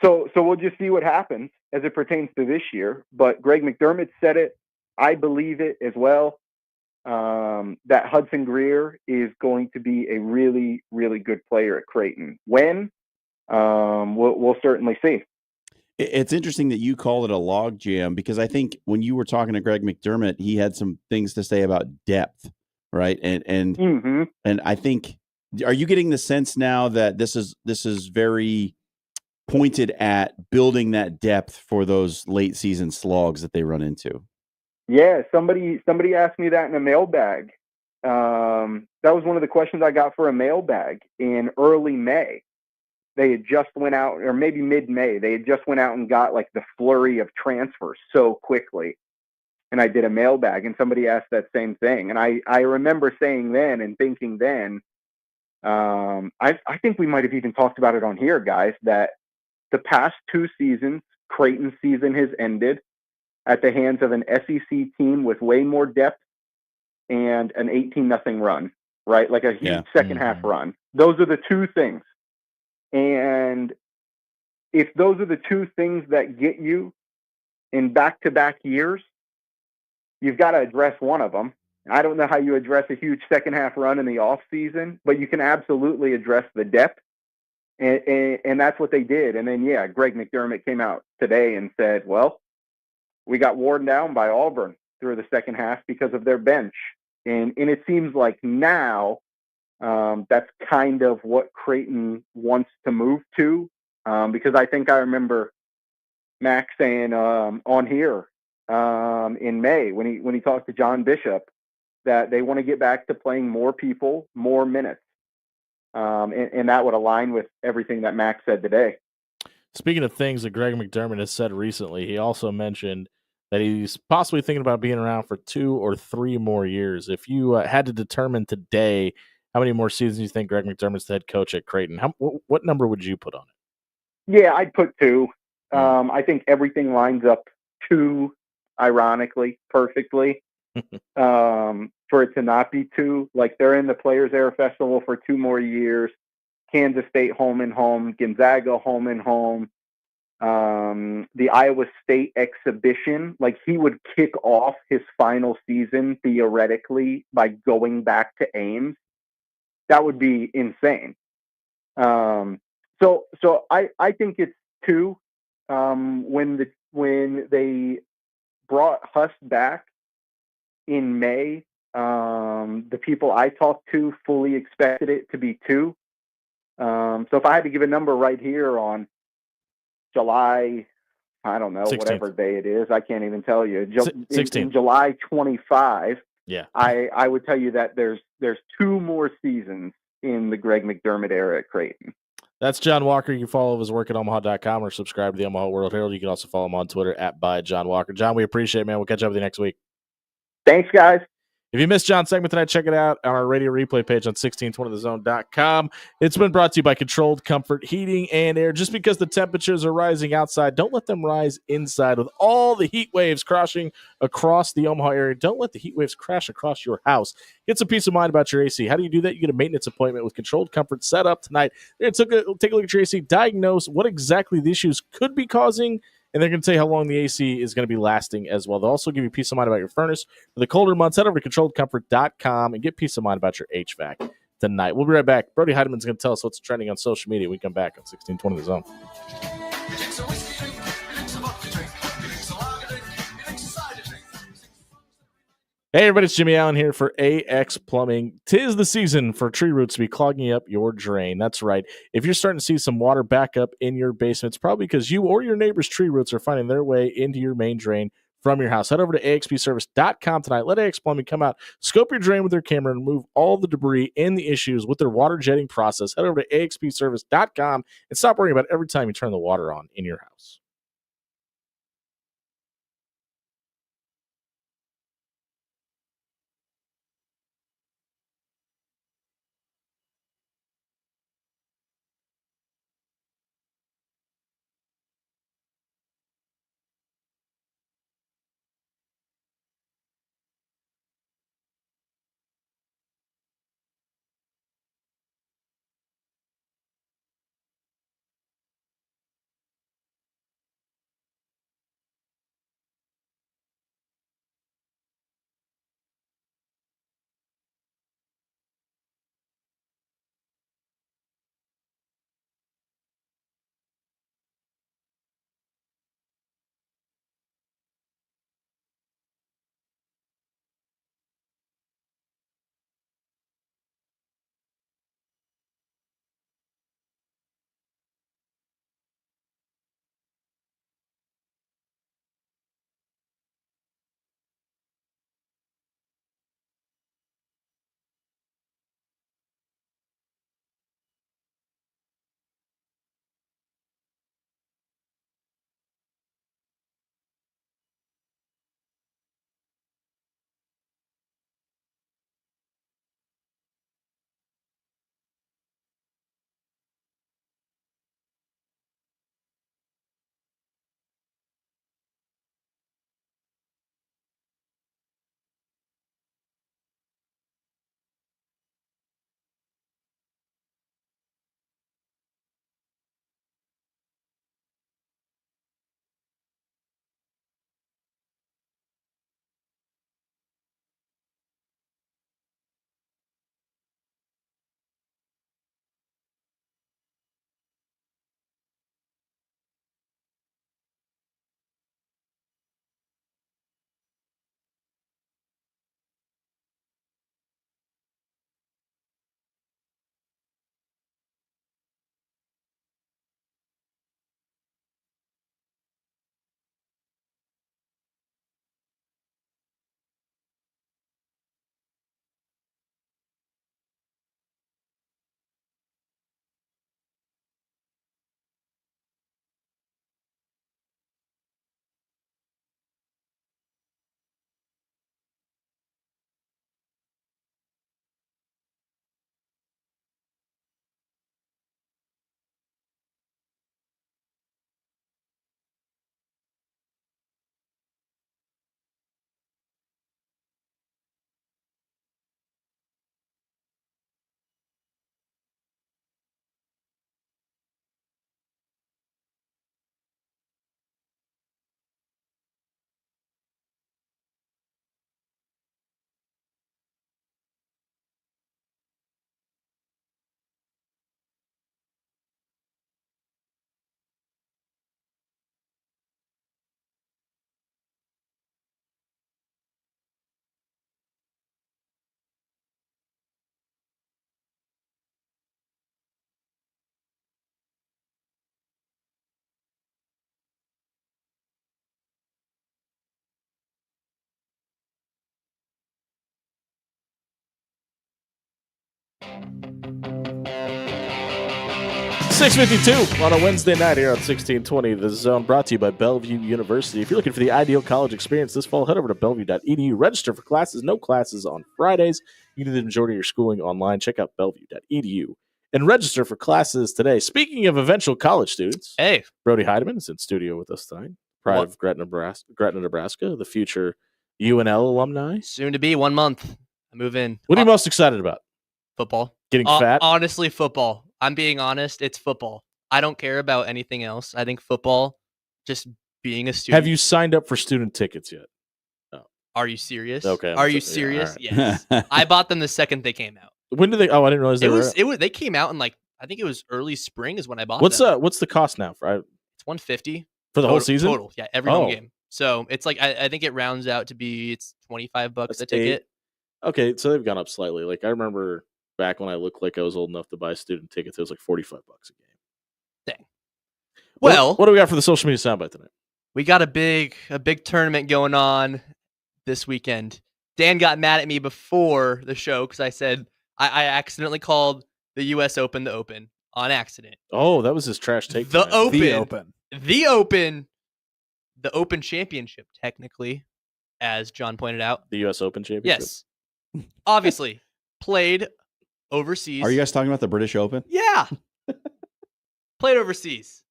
So we'll just see what happens as it pertains to this year. But Greg McDermott said it. I believe it as well. That Hudson Greer is going to be a really, really good player at Creighton. When? We'll certainly see. It's interesting that you call it a log jam, because I think when you were talking to Greg McDermott, he had some things to say about depth, right? And mm-hmm. and I think, are you getting the sense now that this is very pointed at building that depth for those late season slogs that they run into? Yeah, somebody asked me that in a mailbag that was one of the questions I got for a mailbag in early May. They had just went out, or maybe mid-May, they had just went out and got like the flurry of transfers so quickly. And I did a mailbag, and somebody asked that same thing. And I remember saying then and thinking then, I think we might have even talked about it on here, guys, that the past 2 seasons, Creighton's season has ended at the hands of an SEC team with way more depth and an 18-0 run, right? Like a huge second half run. Those are the 2 things. And if those are the 2 things that get you in back-to-back years, you've got to address one of them. I don't know how you address a huge second half run in the off season, but you can absolutely address the depth. And that's what they did. And then, Greg McDermott came out today and said, well, we got worn down by Auburn through the second half because of their bench. And it seems like now that's kind of what Creighton wants to move to, because I think I remember Mac saying on here in May when he talked to John Bishop that they want to get back to playing more people, more minutes. And that would align with everything that Mac said today. Speaking of things that Greg McDermott has said recently, he also mentioned that he's possibly thinking about being around for 2 or 3 more years. If you had to determine today how many more seasons you think Greg McDermott's the head coach at Creighton, what number would you put on it? Yeah, I'd put 2. I think everything lines up 2, ironically, perfectly. For it to not be 2, like they're in the Players Era Festival for 2 more years. Kansas State home and home, Gonzaga home and home. The Iowa State exhibition, like he would kick off his final season theoretically by going back to Ames. That would be insane. So I think it's 2. When they brought Huss back in May, the people I talked to fully expected it to be 2. So if I had to give a number right here on July, I don't know, 16th. whatever day it is, I can't even tell you. In 16th. July 25, Yeah. I would tell you that there's 2 more seasons in the Greg McDermott era at Creighton. That's John Walker. You can follow his work at Omaha.com or subscribe to the Omaha World Herald. You can also follow him on Twitter at @ByJohnWalker. John, we appreciate it, man. We'll catch up with you next week. Thanks, guys. If you missed John's segment tonight, check it out on our radio replay page on 1620thezone.com. It's been brought to you by Controlled Comfort Heating and Air. Just because the temperatures are rising outside, don't let them rise inside. With all the heat waves crashing across the Omaha area, don't let the heat waves crash across your house. Get some peace of mind about your AC. How do you do that? You get a maintenance appointment with Controlled Comfort set up tonight. They're going to take a look at your AC, diagnose what exactly the issues could be causing, and they're going to tell you how long the AC is going to be lasting as well. They'll also give you peace of mind about your furnace. For the colder months, head over to controlledcomfort.com and get peace of mind about your HVAC tonight. We'll be right back. Brody Heideman's going to tell us what's trending on social media. We come back on 1620 The Zone. It's a whiskey drink, it's a vodka drink, it's a lager drink, it's a cider drink. Hey, everybody, it's Jimmy Allen here for AX Plumbing. 'Tis the season for tree roots to be clogging up your drain. That's right. If you're starting to see some water back up in your basement, it's probably because you or your neighbor's tree roots are finding their way into your main drain from your house. Head over to axpservice.com tonight. Let AX Plumbing come out, scope your drain with their camera, and remove all the debris and the issues with their water jetting process. Head over to axpservice.com and stop worrying about every time you turn the water on in your house. .652 on a Wednesday night here on 1620 The Zone, brought to you by Bellevue University. If you're looking for the ideal college experience this fall, head over to bellevue.edu. Register for classes. No classes on Fridays. You can do the majority of your schooling online. Check out bellevue.edu and register for classes today. Speaking of eventual college students, Hey, Brody Heidemann is in studio with us tonight. Pride of Gretna, Nebraska, the future UNL alumni. soon to be 1 month. I move in. What are you most excited about? Football. Getting fat? Honestly, football. I'm being honest. It's football. I don't care about anything else. I think football, just being a student. Have you signed up for student tickets yet? Are you serious? Okay, Are you yeah, serious? all Yes. I bought them the second they came out. When did they? Oh, I didn't realize they were. It was. They came out in like I think it was early spring is when I bought What's them. what's the cost now for It's $150 the whole season? total. Yeah, every home Oh. game. So it's like I think it rounds out to be it's $25 That's a ticket. Okay, so they've gone up slightly. Like I remember back when I looked like I was old enough to buy student tickets, it was like $45 a game. Dang. Well, what do we got for the social media soundbite tonight? we got a big tournament going on this weekend. Dan got mad at me before the show because I said I accidentally called the U.S. Open the Open on accident. Oh, that was his trash take. The tonight. Open. The Open. The Open Championship, technically, as John pointed out. The U.S. Open Championship. Yes. Obviously, played overseas. Are you guys talking about the British Open? Yeah. Played overseas.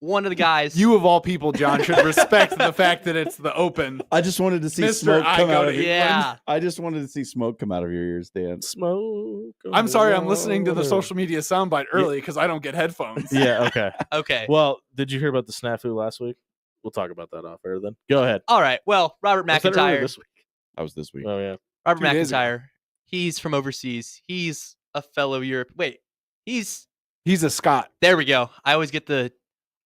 One of the guys. You of all people, John, should respect the fact that it's the Open. I just wanted to see Mr. smoke I come go out to of your Yeah. I just wanted to see smoke come out of your ears, Dan. Smoke. I'm sorry, I'm listening to the social media soundbite early because I don't get headphones. Yeah. Okay. Okay. Well, did you hear about the snafu last week? We'll talk about that off air then. Go ahead. All right. Well, Robert Was that earlier McIntyre. this week? That was this week. Oh yeah. Robert 2 days ago. McIntyre. He's from overseas. He's a fellow Europe. Wait. He's He's a Scot. there. We go. I always get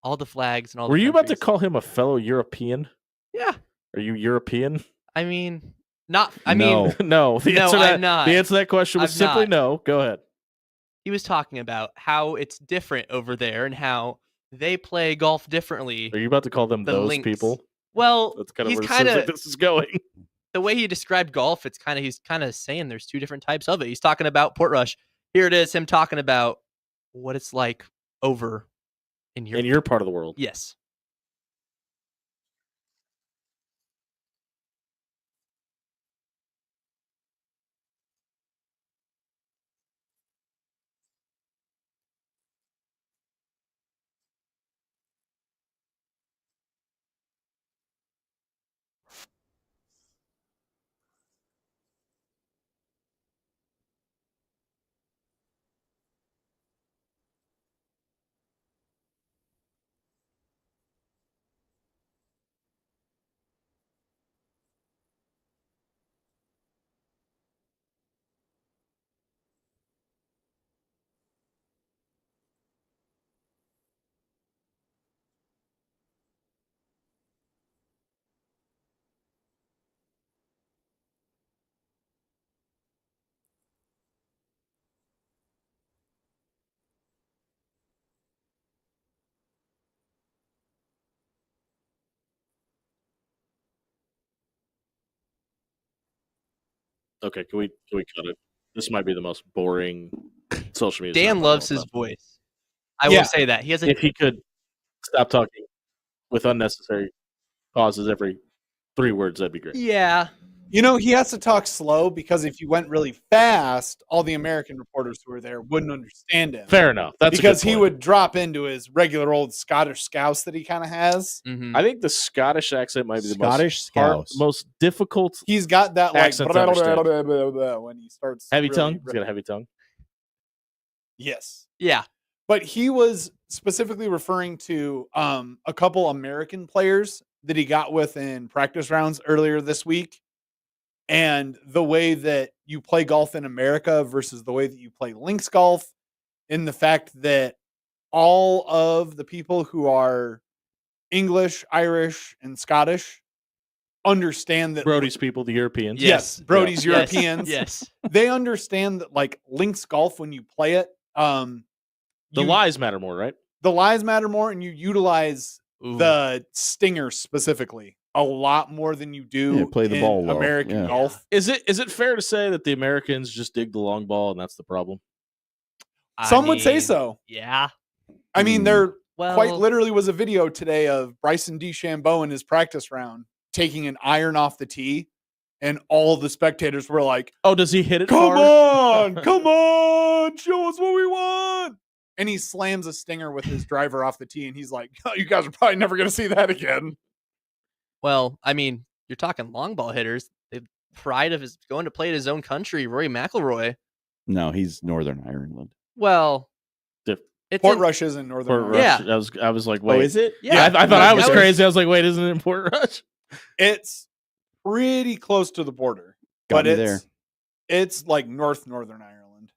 all the flags and all. Were the you about to countries. call him a fellow European? Yeah. Are you European? I mean, not. I No. mean, No. The No, answer to I'm that, not. The answer to that question was I'm simply not. no. Go ahead. he was talking about how it's different over there and how they play golf differently. Are you about to call them The those links. people? Well, That's kind of he's where it kind seems like of this is going. the way he described golf. He's kind of saying there's two different types of it. He's talking about Portrush. Here it is. Him talking about what it's like over in Europe. In your part of the world. Yes. Okay, can we cut it? This might be the most boring social media. Dan soundbite loves of all his time. voice. I Yeah. will say that. He has a If he could stop talking with unnecessary pauses every 3 words, that'd be great. yeah. You know, he has to talk slow because if you went really fast, all the American reporters who were there wouldn't understand him. Fair enough. That's because a good he point. would drop into his regular old Scottish scouse that he kind of has. Mhm. I think the Scottish accent might be the Scottish most scouse. most difficult. He's got that like Accent to understand. when he starts Heavy really tongue. He's got a heavy tongue. Yes. Yeah. But he was specifically referring to a couple American players that he got with in practice rounds earlier this week. And the way that you play golf in America versus the way that you play links golf, in the fact that all of the people who are English, Irish, and Scottish understand that Brody's people, the Europeans. Yes, Brody's Yes. Europeans. Yes. They understand that like links golf when you play it, The lies matter more, right? the lies matter more, and you utilize Ooh. the stinger specifically. a lot more than you do Yeah, play the in ball well. American Yeah. golf. Is it fair to say that the Americans just dig the long ball and that's the problem? Some would say so. Yeah. I mean, Hmm. there Well, quite literally was a video today of Bryson DeChambeau in his practice round taking an iron off the tee, and all the spectators were like, Oh, does he hit it "Come far? on, come on, show us what we want!" And he slams a stinger with his driver off the tee, and he's like, oh, "You guys are probably never going to see that again." well, I mean, you're talking long ball hitters. The pride of his going to play in his own country, Rory McIlroy. No, he's Northern Ireland. Well, Diff- it's Portrush is in Northern Port Ireland. Rush. Yeah. I was like, wait. Oh, is it? Yeah. I thought I was That was- crazy. I was like, wait, isn't it in Port Rush? It's pretty close to the border, Got but me there. it's like Northern Ireland.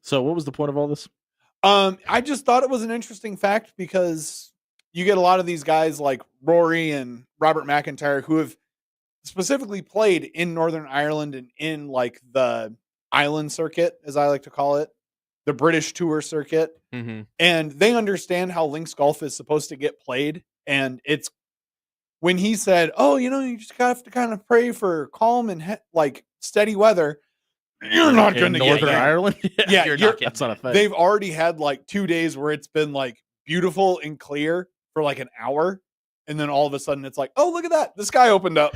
So what was the point of all this? I just thought it was an interesting fact because you get a lot of these guys like Rory and Robert McIntyre who have specifically played in Northern Ireland and in like the island circuit, as I like to call it, the British tour circuit. Mm-hmm. And they understand how links golf is supposed to get played. And it's when he said, "Oh, you just have to kind of pray for calm and like steady weather." You're not In going to get Northern that. Ireland. Yeah, You're you're- not getting That's not a that. thing. They've already had like 2 days where it's been like beautiful and clear for like an hour. And then all of a sudden it's like, oh, look at that. The sky opened up.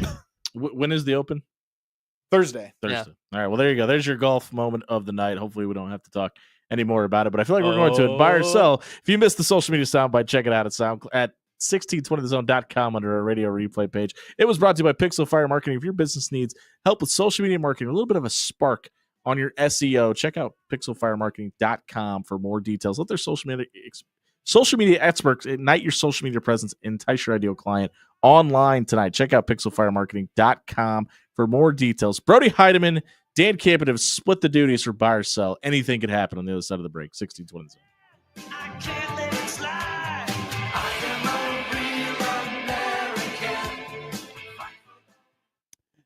When is the Open? Thursday. Thursday. Yeah. All right. Well, there you go. There's your golf moment of the night. Hopefully, we don't have to talk any more about it. But I feel like we're going to it. Buy or sell. If you missed the social media soundbite, check it out at 1620thezone.com under our radio replay page. It was brought to you by Pixel Fire Marketing. If your business needs help with social media marketing, a little bit of a spark on your SEO, check out pixelfiremarketing.com for more details. Let their social media experts ignite your social media presence, entice your ideal client online tonight. Check out pixelfiremarketing.com for more details. Brody Heidemann, Dan Campion have split the duties for buy or sell. Anything could happen on the other side of the break. 1620 zone. I can't let it slide. I am a real American.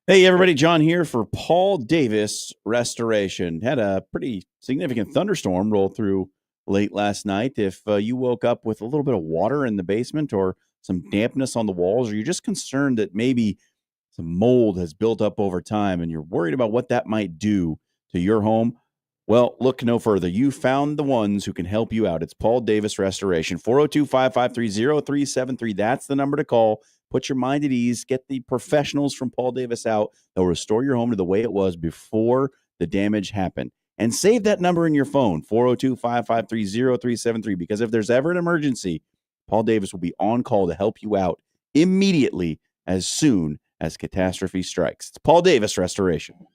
Hey, everybody. John here for Paul Davis Restoration. Had a pretty significant thunderstorm roll through late last night. If you woke up with a little bit of water in the basement or some dampness on the walls, or you're just concerned that maybe some mold has built up over time and you're worried about what that might do to your home, well, look no further. You found the ones who can help you out. It's Paul Davis Restoration, 402-553-0373. That's the number to call. Put your mind at ease. Get the professionals from Paul Davis out. They'll restore your home to the way it was before the damage happened. And save that number in your phone, 402-553-0373, because if there's ever an emergency, Paul Davis will be on call to help you out immediately as soon as catastrophe strikes. It's Paul Davis Restoration.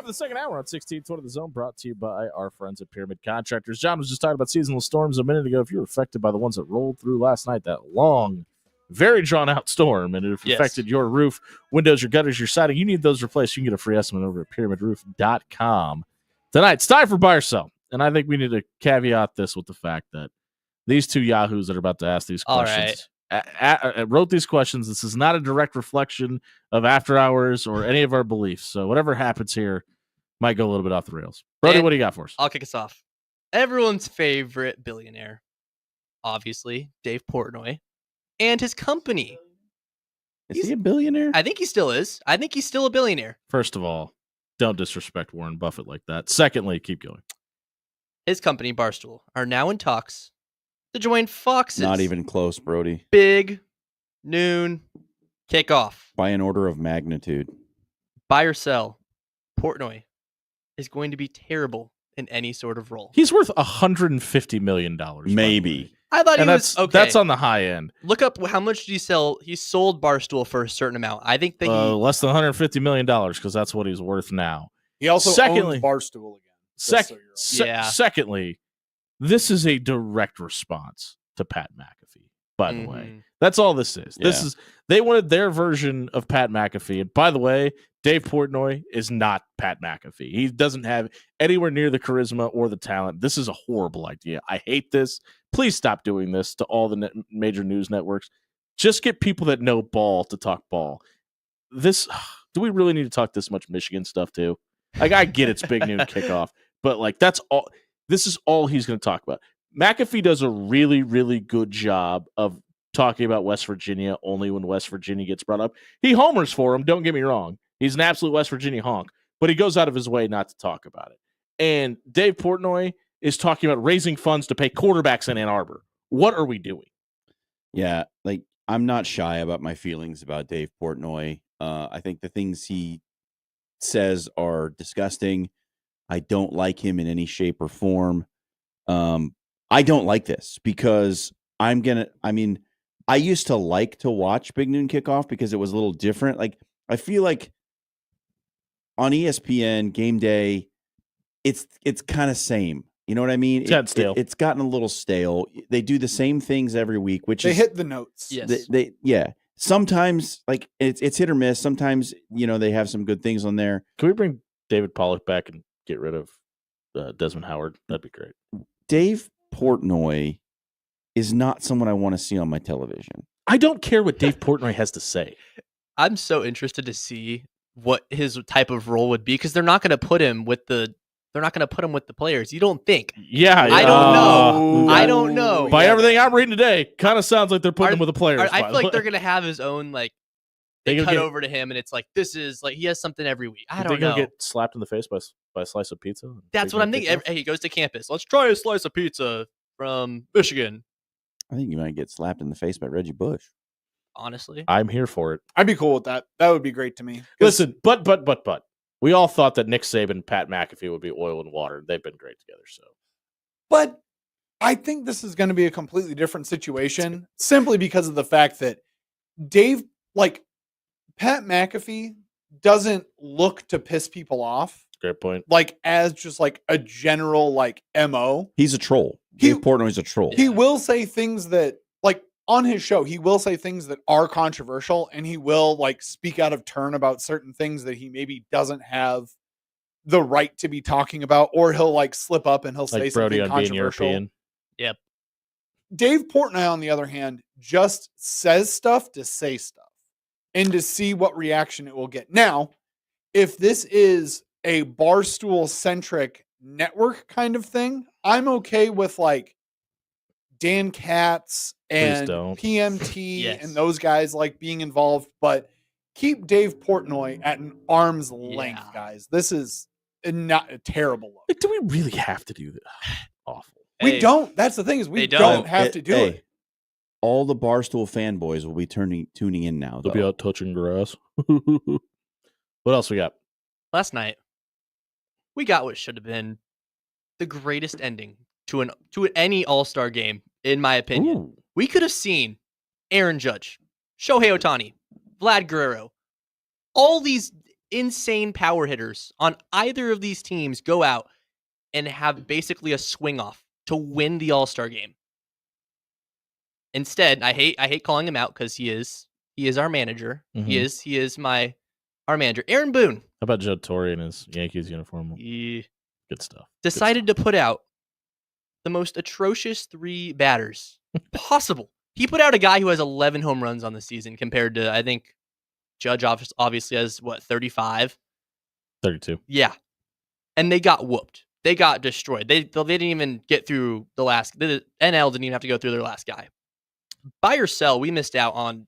to the second hour on 1620 The Zone, brought to you by our friends at Pyramid Contractors. John was just talking about seasonal storms a minute ago. If you were affected by the ones that rolled through last night, that long, very drawn-out storm, and it affected your roof, windows, your gutters, your siding, you need those replaced. You can get a free estimate over at pyramidroof.com. Tonight, it's time for Buy or Sell, and I think we need to caveat this with the fact that these two yahoos that are about to ask these questions wrote these questions. This is not a direct reflection of After Hours or any of our beliefs. So whatever happens here might go a little bit off the rails. Brody, And what do you got for us? I'll kick us off. Everyone's favorite billionaire, obviously, Dave Portnoy, and his company. Is he a billionaire? I think he still is. I think he's still a billionaire. First of all, don't disrespect Warren Buffett like that. Secondly, keep going. His company, Barstool, are now in talks to join Fox's Not even close, Brody. big noon kickoff. By an order of magnitude. Buy or sell, Portnoy is going to be terrible in any sort of role. He's worth $150 million. by the Maybe. way. I thought And he was okay. that's on the high end. Look up how much did he sell. He sold Barstool for a certain amount. I think that Less than $150 million because that's what he's worth now. He also Secondly- owns Barstool again. just so you're aware. Yeah. Secondly, this is a direct response to Pat McAfee, by the way. Mhm. That's all this is. This Yeah. is they wanted their version of Pat McAfee. And by the way, Dave Portnoy is not Pat McAfee. He doesn't have anywhere near the charisma or the talent. This is a horrible idea. I hate this. Please stop doing this to all the major news networks. Just get people that know ball to talk ball. Do we really need to talk this much Michigan stuff too? Like, I get it's big noon kickoff, but like that's all. This is all he's going to talk about. McAfee does a really, really good job of talking about West Virginia only when West Virginia gets brought up. He homers for him, don't get me wrong. He's an absolute West Virginia honk, but he goes out of his way not to talk about it. And Dave Portnoy is talking about raising funds to pay quarterbacks in Ann Arbor. What are we doing? Yeah, like I'm not shy about my feelings about Dave Portnoy. I think the things he says are disgusting. I don't like him in any shape or form. I don't like this because I used to like to watch Big Noon Kickoff because it was a little different. Like, I feel like on ESPN Game Day, it's kind of same. You know what I mean? It's gotten stale. It's gotten a little stale. They do the same things every week, which They is hit the notes. Yes. yeah. Sometimes like it's hit or miss. Sometimes they have some good things on there. Can we bring David Pollock back and get rid of Desmond Howard? That'd be great. Dave Portnoy is not someone I want to see on my television. I don't care what Dave Portnoy has to say. I'm so interested to see what his type of role would be because they're not going to put him with the players. You don't think? Yeah, I don't know. I don't know. By everything I'm reading today, kind of sounds like they're putting him with the players. I by feel the like way. they're going to have his own like. They They gonna cut get- over to him, and it's like this is like he has something every week. I You don't think he'll know. get slapped in the face by a slice of pizza? That's what I'm thinking. Hey, he goes to campus. Let's try a slice of pizza from Michigan. I think you might get slapped in the face by Reggie Bush. Honestly, I'm here for it. I'd be cool with that. That would be great to me. 'Cause Listen, but we all thought that Nick Saban and Pat McAfee would be oil and water. They've been great together. So But I think this is going to be a completely different situation simply because of the fact that Pat McAfee doesn't look to piss people off great point. like as just like a general like MO. He's a troll. He- Dave Portnoy's a troll. He will say things that like on his show, he will say things that are controversial and he will like speak out of turn about certain things that he maybe doesn't have the right to be talking about, or he'll like slip up and he'll say Like Brody something on being controversial. European. Dave Portnoy, on the other hand, just says stuff to say stuff and to see what reaction it will get. Now, if this is a Barstool centric network kind of thing, I'm okay with like Dan Katz and don't. PMT Yes. and those guys like being involved, but keep Dave Portnoy at an arm's length, Yeah. guys. This is not a terrible look. Like, do we really have to do that? Awful. We Hey, don't. That's the thing is we they don't, don't. have to do Hey, it. All the Barstool fanboys will be tuning in now. They'll Though. be out touching grass. What else we got? Last night, we got what should have been the greatest ending to any All-Star game, in my opinion. Ooh. We could have seen Aaron Judge, Shohei Ohtani, Vlad Guerrero, all these insane power hitters on either of these teams go out and have basically a swing off to win the All-Star game. Instead, I hate calling him out because he is our manager. He is our manager. Aaron Boone. How about Joe Torre in his Yankees uniform? He Good stuff. decided to put out the most atrocious 3 batters possible. He put out a guy who has 11 home runs on the season compared to, I think, Judge obviously has, 35? 32. Yeah. And they got whooped. They got destroyed. They didn't even get through the NL didn't even have to go through their last guy. Buy or sell, we missed out on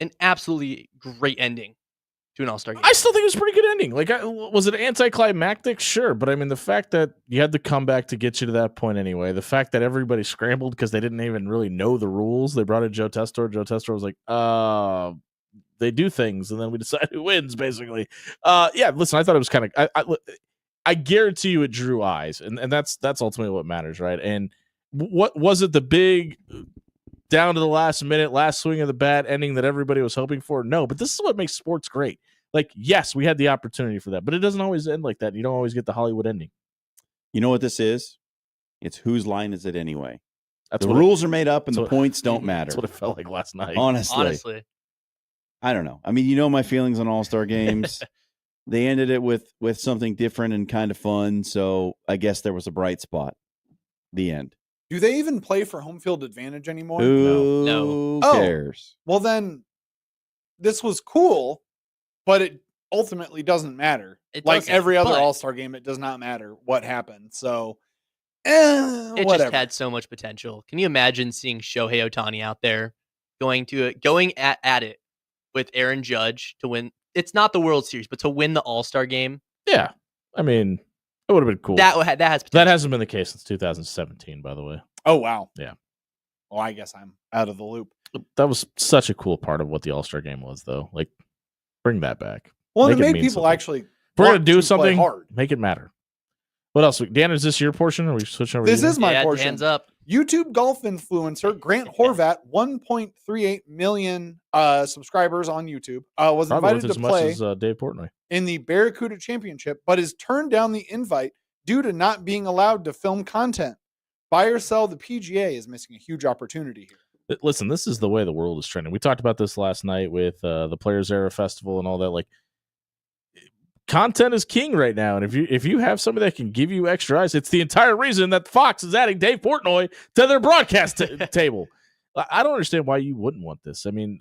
an absolutely great ending to an All-Star game. I still think it was a pretty good ending. Like, was it anticlimactic? Sure. But I mean, the fact that you had to come back to get you to that point anyway, the fact that everybody scrambled because they didn't even really know the rules. They brought in Joe Testor. Joe Testor was like, they do things, and then we decide who wins, basically. Yeah, listen, I thought it was kind of I guarantee you it drew eyes, and that's ultimately what matters, right? And what was it, the big down to the last minute, last swing of the bat ending that everybody was hoping for? No, but this is what makes sports great. Like, yes, we had the opportunity for that, but it doesn't always end like that. You don't always get the Hollywood ending. You know what this is? It's whose line is it anyway? That's the rules are made up and the points don't matter. That's what it felt like last night. Honestly. I don't know. I mean, you know my feelings on All-Star games. They ended it with something different and kind of fun, so I guess there was a bright spot. The end. Do they even play for home field advantage anymore? Who cares? Well, then this was cool, but it ultimately doesn't matter. Like every other All-Star game, it does not matter what happened. So, it whatever. just had so much potential. Can you imagine seeing Shohei Ohtani out there going at it with Aaron Judge to win? It's not the World Series, but to win the All-Star game. Yeah, I mean, it would have been cool. That has potential. That hasn't been the case since 2017, by the way. Oh, wow. Yeah. Well, I guess I'm out of the loop. That was such a cool part of what the All-Star game was, though. Like, bring that back. Well, Make it made mean people something. actually. If we're gonna do play something, hard. make it matter. What else? Dan, is this your portion? Or are we switching over? This to you? is my portion. Hands up. YouTube golf influencer Grant Horvat, 1.38 million subscribers on YouTube, was Probably invited with to as play much as Dave Portnoy in the Barracuda Championship, but has turned down the invite due to not being allowed to film content. Buy or sell, the PGA is missing a huge opportunity here. Listen, this is the way the world is trending. We talked about this last night with the Players Era Festival and all that. Like, content is king right now, and if you have somebody that can give you extra eyes, it's the entire reason that Fox is adding Dave Portnoy to their broadcast table. I don't understand why you wouldn't want this. I mean,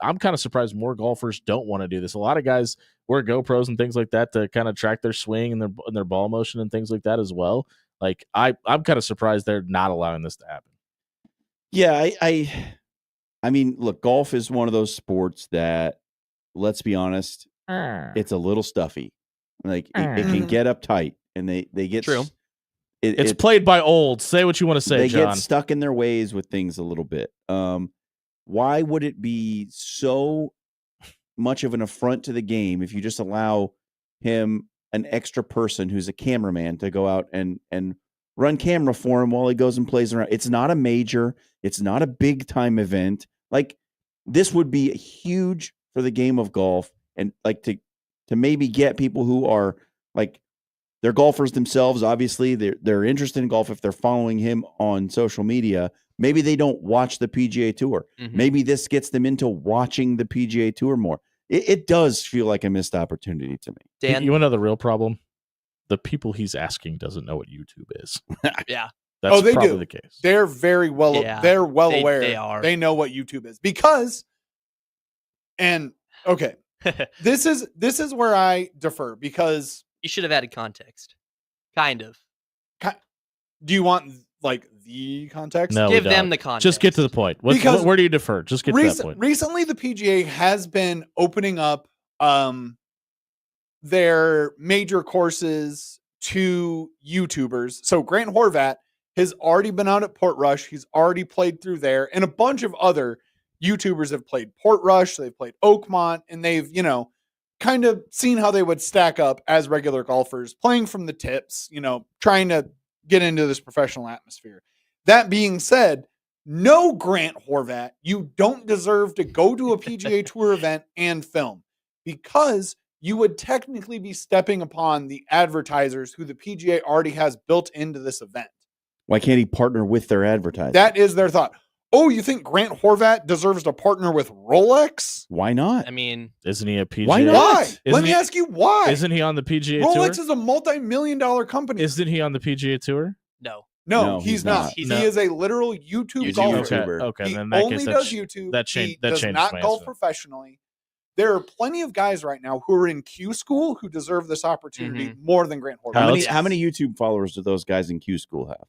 I'm kind of surprised more golfers don't want to do this. A lot of guys wear GoPros and things like that to kind of track their swing and their ball motion and things like that as well. Like, I'm kind of surprised they're not allowing this to happen. Yeah, I mean, look, golf is one of those sports that, let's be honest, it's a little stuffy. Like, it can get uptight, and they get True. It's played by old. Say what you want to say, they John. get stuck in their ways with things a little bit. Why would it be so much of an affront to the game if you just allow him, an extra person who's a cameraman, to go out and run camera for him while he goes and plays around? It's not a major. It's not a big time event. Like, this would be huge for the game of golf, and like to maybe get people who are like, they're golfers themselves. Obviously, they're interested in golf if they're following him on social media. Maybe they don't watch the PGA Tour. Mhm. Maybe this gets them into watching the PGA Tour more. It does feel like a missed opportunity to me. Dan, you want to know the real problem? The people he's asking doesn't know what YouTube is. yeah. That's they probably do. the case. They're very well. Yeah, they're well they- aware. they are. They know what YouTube is because. And okay, this is where I defer because You should have added context. Kind of. do you want like the context? No, Give we them don't. the context. Just get to the point. Because Where do you defer? Just get to that point. Recently, the PGA has been opening up their major courses to YouTubers. So Grant Horvat has already been out at Portrush. He's already played through there, and a bunch of other YouTubers have played Portrush. They've played Oakmont, and they've, kind of seen how they would stack up as regular golfers, playing from the tips, trying to get into this professional atmosphere. That being said, no, Grant Horvat, you don't deserve to go to a PGA Tour event and film, because you would technically be stepping upon the advertisers who the PGA already has built into this event. Why can't he partner with their advertising? That is their thought. Oh, you think Grant Horvat deserves to partner with Rolex? Why not? I mean, Isn't he a PGA? Why not? Why? Isn't Let me he- ask you why. Isn't he on the PGA Rolex Tour? is a multi-million-dollar company. Isn't he on the PGA Tour? no. No, No, he's he's not. not. He No. is a literal YouTube golfer. YouTuber. Okay, He then in that only case, does YouTube. that He that does changes not my golf answer. professionally. There are plenty of guys right now who are in Q school who deserve this opportunity Mm-hmm. more than Grant Horvat. How many YouTube followers do those guys in Q school have?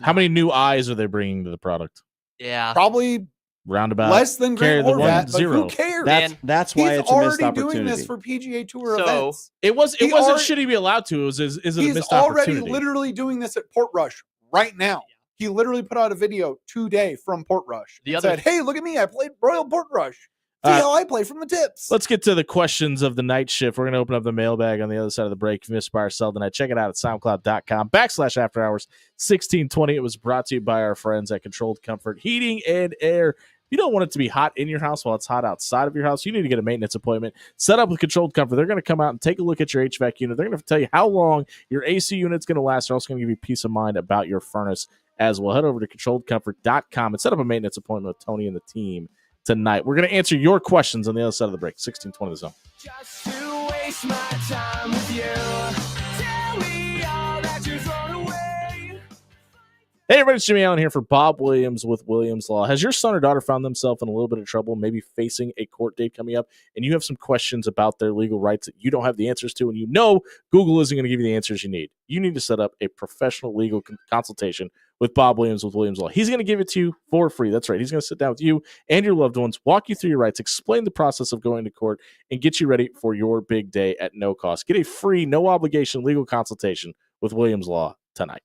How many new eyes are they bringing to the product? Yeah. Probably Roundabout. less than carry Grant the one Horvat, but zero. who cares? Dan, That's why He's it's a missed already doing opportunity. this for PGA Tour So, events. It wasn't. already- Should he be allowed to? Is it a He's missed already opportunity? literally doing this at Portrush right now. He literally put out a video today from Portrush. The And other- said, "Hey, look at me! I played Royal Portrush. See how I play from the tips." Let's get to the questions of the night shift. We're going to open up the mailbag on the other side of the break. If you missed buy or sell tonight, check it out at soundcloud.com/after hours 1620. It was brought to you by our friends at Controlled Comfort Heating and Air. You don't want it to be hot in your house while it's hot outside of your house. You need to get a maintenance appointment set up with Controlled Comfort. They're going to come out and take a look at your HVAC unit. They're going to tell you how long your AC unit's going to last. They're also going to give you peace of mind about your furnace as well. Head over to controlledcomfort.com and set up a maintenance appointment with Tony and the team tonight. We're going to answer your questions on the other side of the break. 1620 The Zone. Just to waste my time with you. Tell me all that you've thrown away. Hey, everybody, it's Jimmy Allen here for Bob Williams with Williams Law. Has your son or daughter found themselves in a little bit of trouble, maybe facing a court date coming up, and you have some questions about their legal rights that you don't have the answers to, and you know Google isn't going to give you the answers you need? You need to set up a professional legal consultation with Bob Williams with Williams Law. He's going to give it to you for free. That's right. He's going to sit down with you and your loved ones, walk you through your rights, explain the process of going to court, and get you ready for your big day at no cost. Get a free, no obligation legal consultation with Williams Law tonight.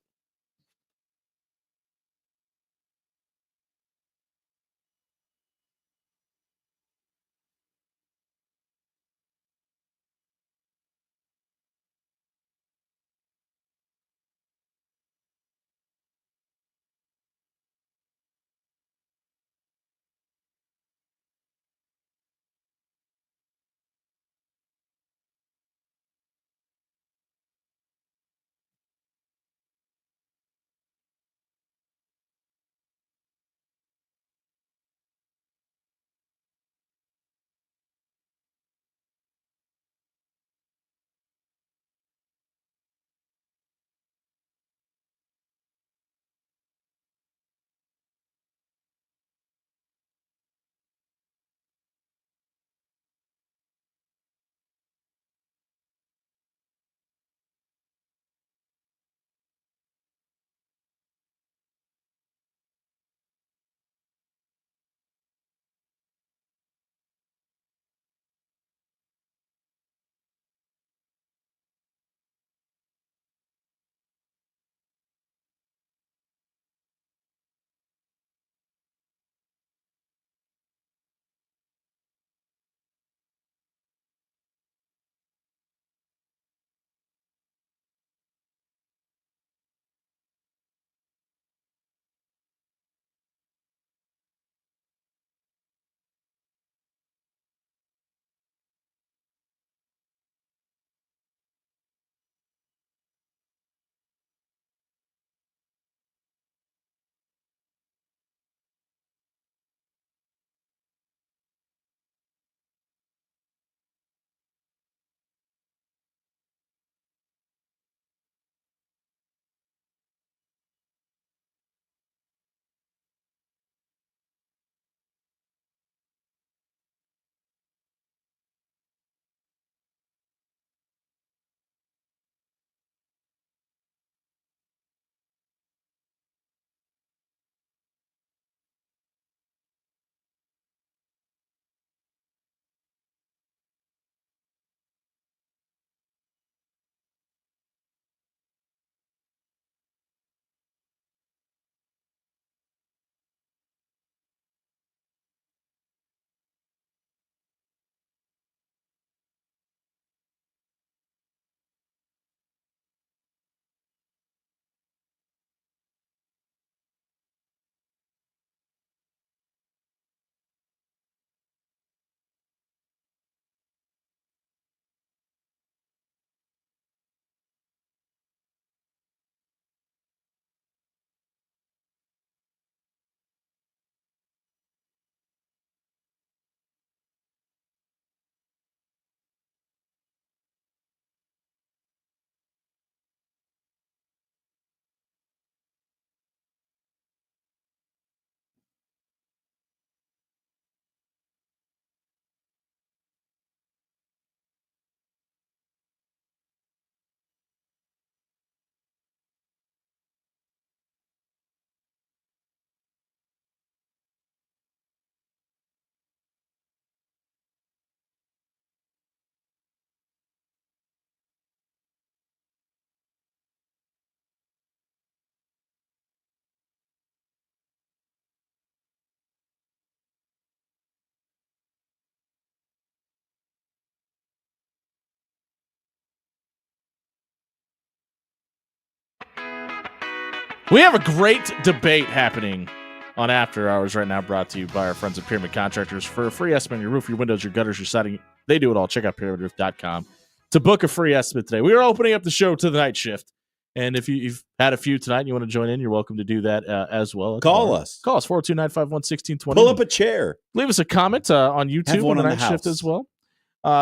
We have a great debate happening on After Hours right now, brought to you by our friends at Pyramid Contractors. For a free estimate on your roof, your windows, your gutters, your siding, they do it all. Check out pyramidroof.com to book a free estimate today. We are opening up the show to the night shift. And if you've had a few tonight and you want to join in, you're welcome to do that as well. Call us. Call us, 402-951-1620. Pull up a chair. Leave us a comment on YouTube Have one on the on the night shift house. as well.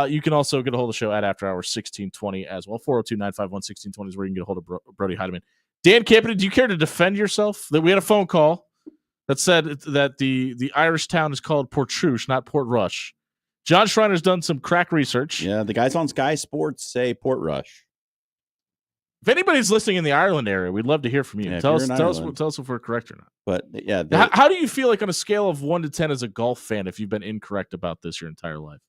You can also get a hold of the show at After Hours 1620 as well. 402-951-1620 is where you can get a hold of Brody Heidemann. Dan Campion, do you care to defend yourself? That we had a phone call that said that the Irish town is called Portrush, not Portrush. John Schreiner's done some crack research. Yeah, the guys on Sky Sports say Portrush. If anybody's listening in the Ireland area, we'd love to hear from you. Yeah, Tell us if we're correct or not. But yeah, How do you feel like on a scale of 1 to 10 as a golf fan if you've been incorrect about this your entire life?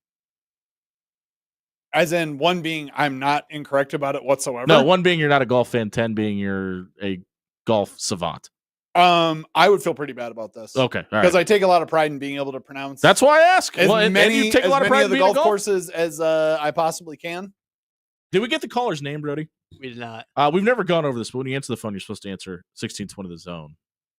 As in 1 being I'm not incorrect about it whatsoever. No, 1 being you're not a golf fan, 10 being you're a golf savant. I would feel pretty bad about this. Okay, all Because right. I take a lot of pride in being able to pronounce That's why I ask. as And many, you take a as lot of many pride of in the being a golf courses as I possibly can. Did we get the caller's name, Brody? We did not. We've never gone over this, but when you answer the phone, you're supposed to answer 1620 the zone.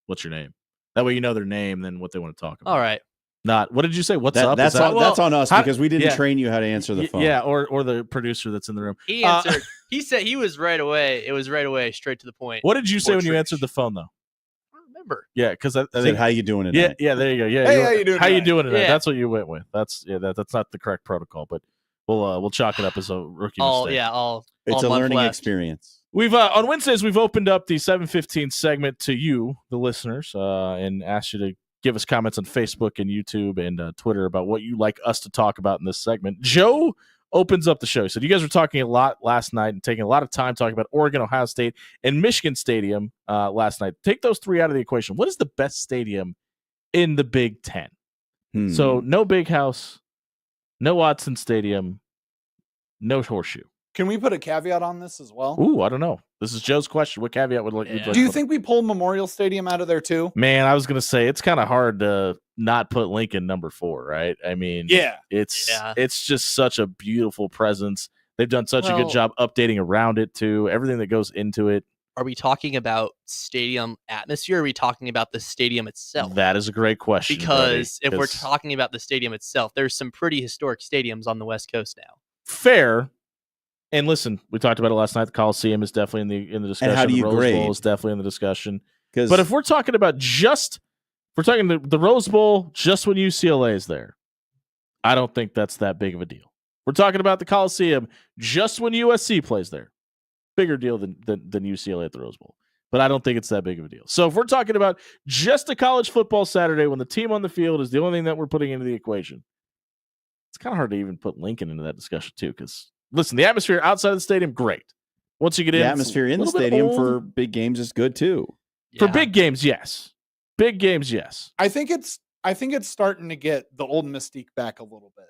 What's your name? That way you know their name, then what they want to talk about. All right. Not what did you say? What's up? that's Is that- that's on us how- because we didn't yeah. train you how to answer the phone. Yeah, or the producer that's in the room. He answered. He said he was right away. It was right away, straight to the point. What did you say when you Portrush. answered the phone, though? I don't remember. Yeah, because I Said, think how you doing yeah, tonight? yeah, there you go. Yeah, Hey, how you doing How you tonight? doing tonight? Yeah. That's what you went with. That's not the correct protocol, but we'll chalk it up as a rookie mistake. It's a month learning left. experience. We've on Wednesdays we've opened up the 7:15 segment to you, the listeners, and asked you to give us comments on Facebook and YouTube and Twitter about what you'd like us to talk about in this segment. Joe opens up the show. So you guys were talking a lot last night and taking a lot of time talking about Oregon, Ohio State, and Michigan Stadium last night. Take those 3 out of the equation. What is the best stadium in the Big Ten? So no Big House, no Watson Stadium, no Horseshoe. Can we put a caveat on this as well? Ooh, I don't know. This is Joe's question. What caveat would like? Yeah. Do you think we pull Memorial Stadium out of there too? Man, I was gonna say it's kind of hard to not put Lincoln number 4, right? I mean, Yeah. it's just such a beautiful presence. They've done such a good Well- job updating around it too. Everything that goes into it. Are we talking about stadium atmosphere? Or are we talking about the stadium itself? That is a great question. Because Brody, if we're 'cause talking about the stadium itself, there's some pretty historic stadiums on the West Coast now. fair. And listen, we talked about it last night. The Coliseum is definitely in the discussion. how do you the Rose grade? Bowl is definitely in the discussion. Because But if we're talking about we're talking the Rose Bowl just when UCLA is there, I don't think that's that big of a deal. We're talking about the Coliseum just when USC plays there. Bigger deal than UCLA at the Rose Bowl. But I don't think it's that big of a deal. So if we're talking about just a college football Saturday when the team on the field is the only thing that we're putting into the equation, it's kind of hard to even put Lincoln into that discussion too. Because listen, the atmosphere outside of the stadium, great. Once you get the in, atmosphere in the little bit stadium old. for big games is good too. For Yeah. big games, yes. Big games, yes. I think it's starting to get the old mystique back a little bit.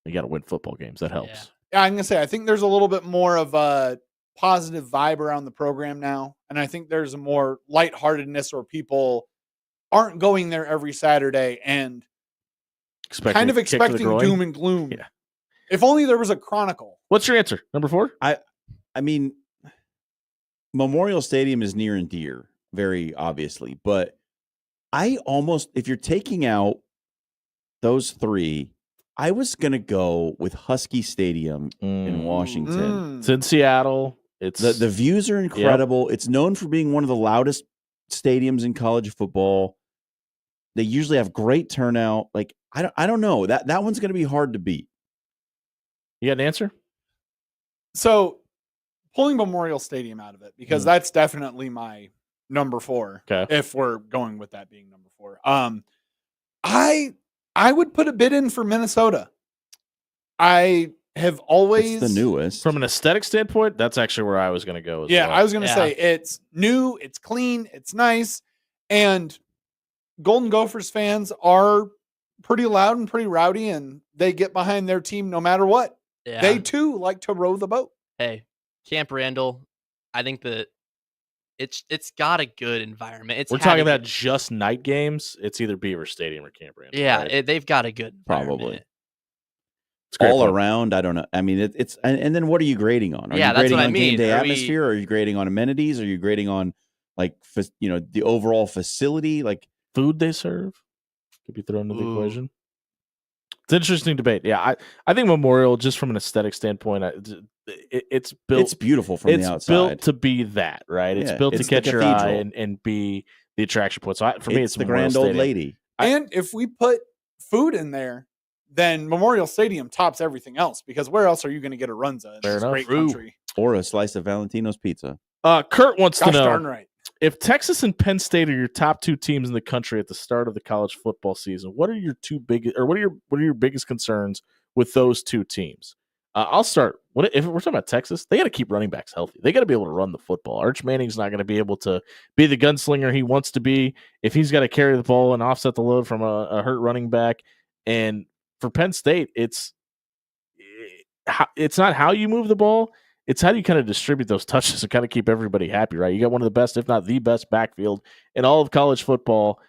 You got to win football games. That helps. Yeah. Yeah, I'm gonna say I think there's a little bit more of a positive vibe around the program now, and I think there's a more lightheartedness where people aren't going there every Saturday and kind of expecting doom and gloom. Yeah. If only there was a chronicle. What's your answer? Number 4? I mean, Memorial Stadium is near and dear, very obviously, but I almost, if you're taking out those 3, I was gonna go with Husky Stadium in Washington. It's in Seattle. It's The views are incredible. It's known for being one of the loudest stadiums in college football. They usually have great turnout. Like I don't know. That one's gonna be hard to beat. You got an answer? So pulling Memorial Stadium out of it, because that's definitely my number 4. Okay. If we're going with that being number 4. I would put a bid in for Minnesota. I have always It's the newest. From an aesthetic standpoint, that's actually where I was going to go. As Yeah, well. I was going to Yeah. say it's new, it's clean, it's nice, and Golden Gophers fans are pretty loud and pretty rowdy, and they get behind their team no matter what. Yeah. They too like to row the boat. Hey, Camp Randall, I think that it's got a good environment. It's We're had talking a about good- just night games. It's either Beaver Stadium or Camp Randall. yeah, right? they've got a good Probably. environment. It's a great all point. around. I don't know. I mean, it's and then what are you grading on? Are Yeah, you that's grading what I on game mean. day Are we- atmosphere? Or are you grading on amenities? Are you grading on like the overall facility, like Food they serve could be thrown into the Ooh. equation. It's an interesting debate. Yeah, I think Memorial, just from an aesthetic standpoint, it's built. it's beautiful from the It's outside. built to be that, right? It's Yeah, built to it's the catch your eye cathedral. and be the attraction point. So for me, it's the Memorial grand old Stadium. lady. And if we put food in there, then Memorial Stadium tops everything else, because where else are you going to get a runza in Fair this enough. great True. country? Or a slice of Valentino's pizza. Kurt wants to Gosh know darn right. if Texas and Penn State are your top two teams in the country at the start of the college football season. What are your what are your biggest concerns with those two teams? I'll start. If we're talking about Texas, they got to keep running backs healthy. They got to be able to run the football. Arch Manning's not going to be able to be the gunslinger he wants to be if he's got to carry the ball and offset the load from a hurt running back. And for Penn State, it's not how you move the ball. It's how do you kind of distribute those touches and kind of keep everybody happy, right? You got one of the best, if not the best, backfield in all of college football.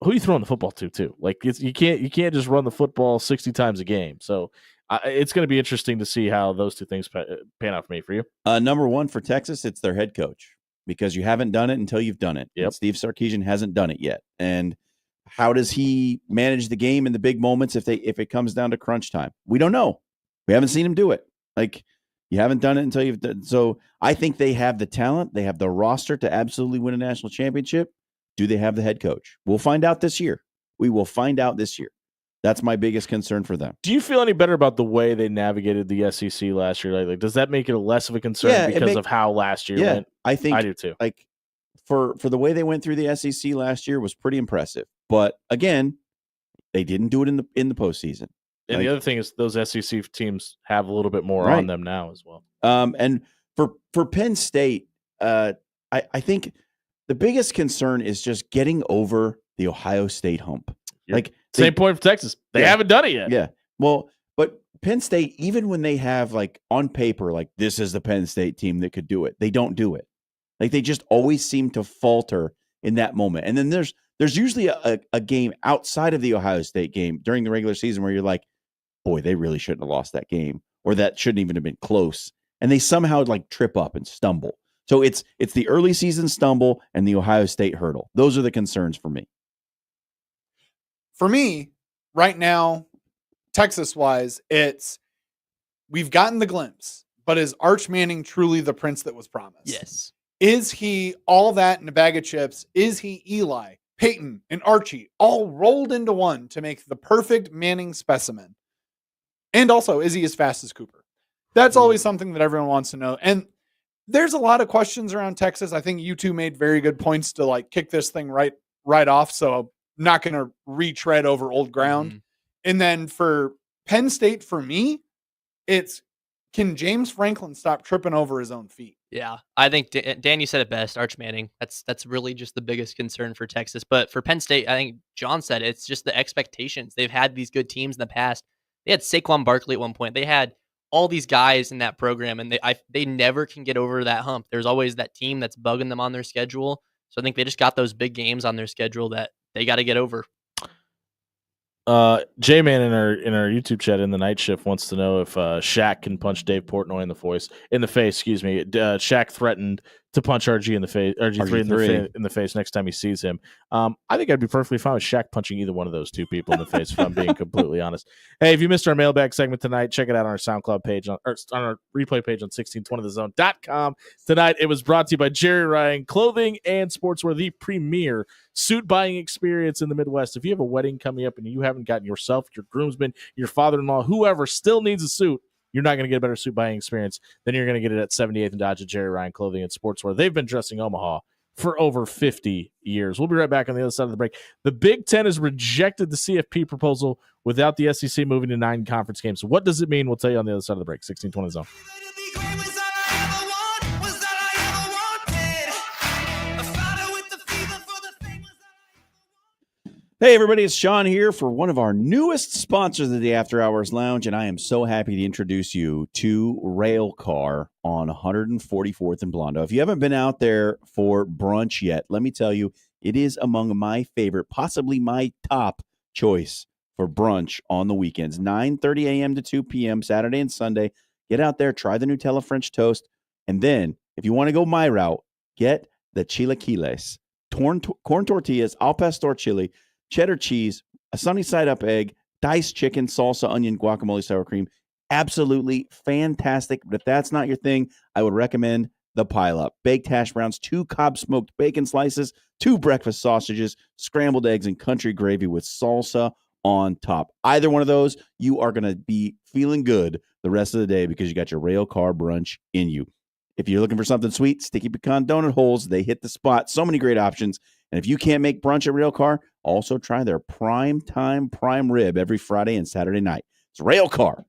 Who are you throwing the football to, too? Like you can't just run the football 60 times a game. So it's going to be interesting to see how those two things pan out for me. For you, number one for Texas, it's their head coach, because you haven't done it until you've done it. Yep. And Steve Sarkisian hasn't done it yet. And how does he manage the game in the big moments if it comes down to crunch time? We don't know. We haven't seen him do it. Like, you haven't done it until you've done. So I think they have the talent. They have the roster to absolutely win a national championship. Do they have the head coach? We'll find out this year. We will find out this year. That's my biggest concern for them. do you feel any better about the way they navigated the SEC last year? Like does that make it less of a concern because of how last year went? I think I do too. Like for the way they went through the SEC last year was pretty impressive. But again, they didn't do it in the postseason. And the other thing is those SEC teams have a little bit more Right. on them now as well. And for Penn State, I think the biggest concern is just getting over the Ohio State hump. Like Same point for Texas. They haven't done it yet. Yeah. Well, but Penn State, even when they have like on paper, like this is the Penn State team that could do it, they don't do it. Like they just always seem to falter in that moment. And then there's usually a game outside of the Ohio State game during the regular season where you're like, boy, they really shouldn't have lost that game, or that shouldn't even have been close. And they somehow like trip up and stumble. So it's the early season stumble and the Ohio State hurdle. Those are the concerns for me. For me, right now, Texas-wise, we've gotten the glimpse, but is Arch Manning truly the prince that was promised? Yes. Is he all that in a bag of chips? Is he Eli, Peyton, and Archie all rolled into one to make the perfect Manning specimen? And also, is he as fast as Cooper? That's always something that everyone wants to know. And there's a lot of questions around Texas. I think you two made very good points to like kick this thing right off. So I'm not going to retread over old ground. Mhm. And then for Penn State, for me, it's can James Franklin stop tripping over his own feet? Yeah, I think Dan, you said it best. Arch Manning. That's really just the biggest concern for Texas. But for Penn State, I think John said it's just the expectations. They've had these good teams in the past. They had Saquon Barkley at one point. They had all these guys in that program, and they never can get over that hump. There's always that team that's bugging them on their schedule. So I think they just got those big games on their schedule that they got to get over. J-Man in our YouTube chat in the night shift wants to know if Shaq can punch Dave Portnoy in the face. Excuse me. Shaq threatened to punch RG in the face, RG3 in the face next time he sees him. I think I'd be perfectly fine with Shaq punching either one of those two people in the face, if I'm being completely honest. Hey, if you missed our mailbag segment tonight, check it out on our SoundCloud page on our replay page on 1620thezone.com. Tonight, it was brought to you by Jerry Ryan Clothing and Sportswear, the premier suit buying experience in the Midwest. If you have a wedding coming up and you haven't gotten yourself, your groomsmen, your father-in-law, whoever still needs a suit, you're not going to get a better suit buying experience than you're going to get it at 78th and Dodge at Jerry Ryan Clothing and Sportswear. They've been dressing Omaha for over 50 years. We'll be right back on the other side of the break. The Big Ten has rejected the CFP proposal without the SEC moving to 9 conference games. So what does it mean? We'll tell you on the other side of the break. 1620 Zone. Hey, everybody, it's Sean here for one of our newest sponsors of the After Hours Lounge, and I am so happy to introduce you to Railcar on 144th and Blondo. If you haven't been out there for brunch yet, let me tell you, it is among my favorite, possibly my top choice for brunch on the weekends. 9:30 a.m. to 2 p.m., Saturday and Sunday. Get out there, try the Nutella French toast, and then, if you want to go my route, get the chilaquiles, corn tortillas, al pastor chili, cheddar cheese, a sunny side up egg, diced chicken, salsa, onion, guacamole, sour cream. Absolutely fantastic. But if that's not your thing, I would recommend the pile up. Baked hash browns, 2 Cobb smoked bacon slices, 2 breakfast sausages, scrambled eggs, and country gravy with salsa on top. Either one of those, you are going to be feeling good the rest of the day because you got your rail car brunch in you. If you're looking for something sweet, Sticky Pecan Donut Holes, they hit the spot. So many great options. And if you can't make brunch at Rail Car, also try their prime rib every Friday and Saturday night. It's Rail Car.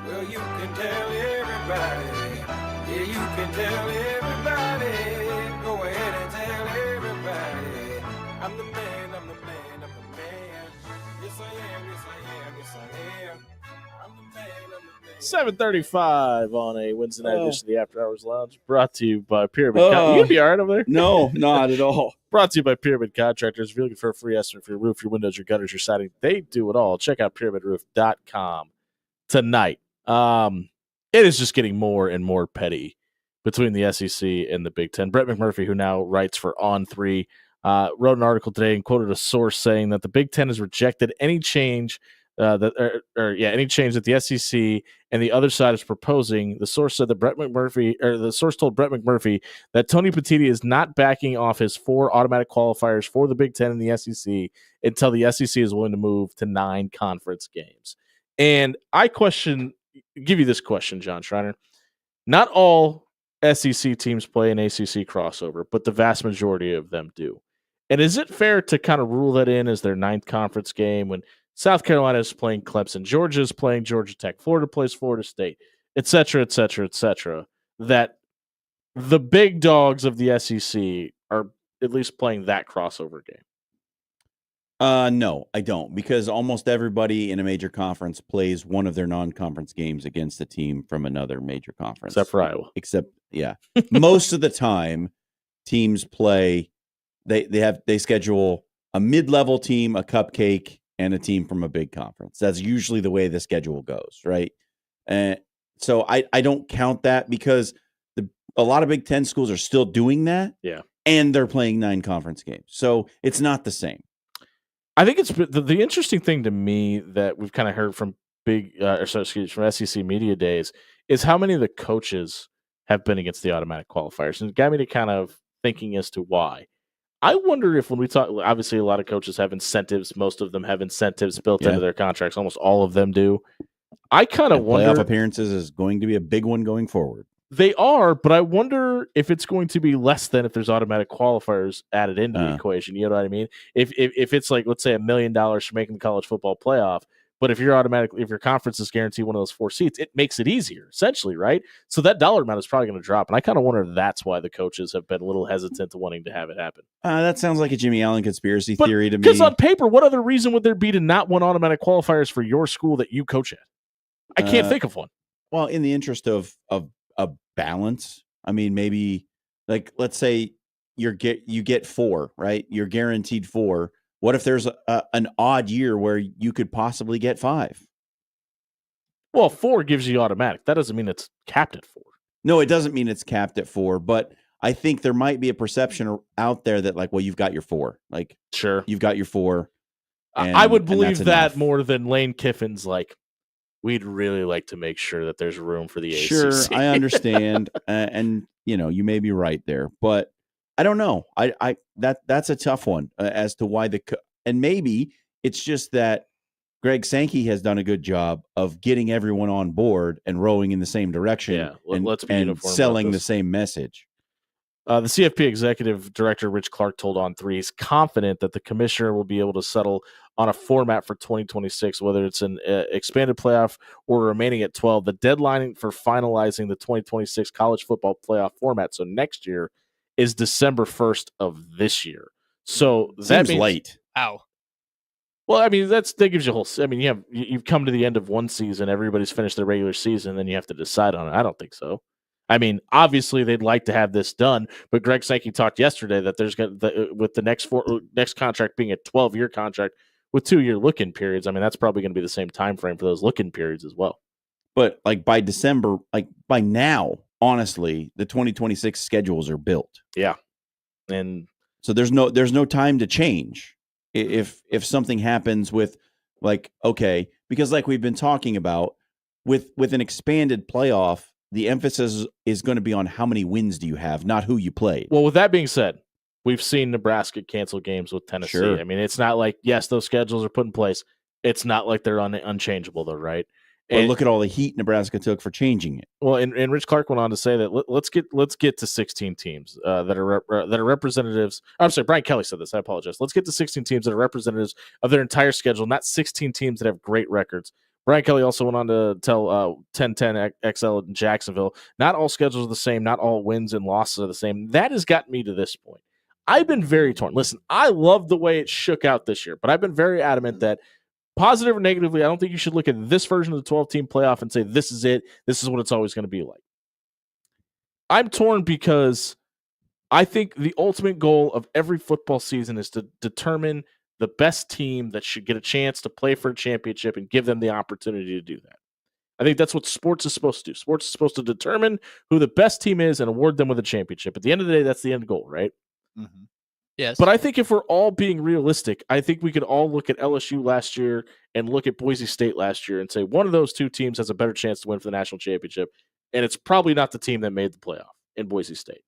Well, you can tell everybody. Yeah, you can tell everybody. Go ahead and tell everybody. I'm the man, I'm the man, I'm the man. Yes, I am, yes, I am, yes, I am. I'm the man, I'm the man. 7:35 on a Wednesday night edition of the After Hours Lounge, brought to you by Pyramid. You gonna be all right over there? No, not at all. Brought to you by Pyramid Contractors. If you're looking for a free estimate for your roof, your windows, your gutters, your siding, they do it all. Check out pyramidroof.com tonight. it is just getting more and more petty between the SEC and the Big Ten. Brett McMurphy, who now writes for On3, wrote an article today and quoted a source saying that the Big Ten has rejected any change any change that the SEC and the other side is proposing. The source said that the source told Brett McMurphy that Tony Petitti is not backing off his 4 automatic qualifiers for the Big Ten and the SEC until the SEC is willing to move to 9 conference games. And I give you this question, John Schreiner. Not all SEC teams play an ACC crossover, but the vast majority of them do. And is it fair to kind of rule that in as their 9th conference game when South Carolina is playing Clemson, Georgia is playing Georgia Tech, Florida plays Florida State, et cetera, that the big dogs of the SEC are at least playing that crossover game? No, I don't, because almost everybody in a major conference plays one of their non-conference games against a team from another major conference. Except for Iowa. Yeah. Most of the time, teams play, they schedule a mid-level team, a cupcake, and a team from a big conference. That's usually the way the schedule goes, right? And so I don't count that because a lot of Big Ten schools are still doing that. Yeah. And they're playing 9 conference games. So it's not the same. I think it's the interesting thing to me that we've kind of heard from from SEC media days is how many of the coaches have been against the automatic qualifiers, and it got me to kind of thinking as to why. I wonder if when we talk, obviously a lot of coaches have incentives. Most of them have incentives built into their contracts. Almost all of them do. I kind of wonder. Playoff appearances is going to be a big one going forward. They are, but I wonder if it's going to be less than if there's automatic qualifiers added into the equation. You know what I mean? If it's like, let's say $1 million for making the college football playoff, but if your conference is guaranteed one of those 4 seats, it makes it easier, essentially, right? So that dollar amount is probably going to drop, and I kind of wonder if that's why the coaches have been a little hesitant to wanting to have it happen. That sounds like a Jimmy Allen conspiracy theory to me. Because on paper, what other reason would there be to not want automatic qualifiers for your school that you coach at? I can't think of one. Well, in the interest of balance, I mean, maybe like let's say you get 4, right? You're guaranteed 4. What if there's an odd year where you could possibly get 5? Well, 4 gives you automatic. That doesn't mean it's capped at 4. No, it doesn't mean it's capped at 4, but I think there might be a perception out there that like, well, you've got your 4. Like, sure, you've got your 4. I would believe that more than Lane Kiffin's like, we'd really like to make sure that there's room for the ACC. Sure, I understand, and you may be right there, but I don't know. That's a tough one as to why and maybe it's just that Greg Sankey has done a good job of getting everyone on board and rowing in the same direction. Yeah, and selling the same message. The CFP executive director, Rich Clark, told On3 he's confident that the commissioner will be able to settle on a format for 2026, whether it's an expanded playoff or remaining at 12. The deadline for finalizing the 2026 college football playoff format, so next year, is December 1st of this year. So that seems late. Ow. Well, I mean, that gives you a whole. I mean, you've come to the end of one season, everybody's finished their regular season, then you have to decide on it. I don't think so. I mean, obviously they'd like to have this done, but Greg Sankey talked yesterday that there's with the next contract being a 12-year contract with 2-year look-in periods. I mean, that's probably going to be the same time frame for those look-in periods as well. But like by December, like by now, honestly, the 2026 schedules are built. Yeah, and so there's no time to change if something happens with like because like we've been talking about with an expanded playoff. The emphasis is going to be on how many wins do you have, not who you played. Well, with that being said, we've seen Nebraska cancel games with Tennessee. Sure. I mean, it's not like, yes, those schedules are put in place. It's not like they're unchangeable, though, right? Well, look at all the heat Nebraska took for changing it. Well, and Rich Clark went on to say that let's get to 16 teams that are representatives. I'm sorry, Brian Kelly said this. I apologize. Let's get to 16 teams that are representatives of their entire schedule, not 16 teams that have great records. Brian Kelly also went on to tell 1010 XL in Jacksonville, not all schedules are the same, not all wins and losses are the same. That has gotten me to this point. I've been very torn. Listen, I love the way it shook out this year, but I've been very adamant that positive or negatively, I don't think you should look at this version of the 12-team playoff and say, this is it. This is what it's always going to be like. I'm torn because I think the ultimate goal of every football season is to determine the best team that should get a chance to play for a championship and give them the opportunity to do that. I think that's what sports is supposed to do. Sports is supposed to determine who the best team is and award them with a championship. At the end of the day, that's the end goal, right? Mm-hmm. Yes. But I think if we're all being realistic, I think we could all look at LSU last year and look at Boise State last year and say one of those two teams has a better chance to win for the national championship, and it's probably not the team that made the playoff in Boise State.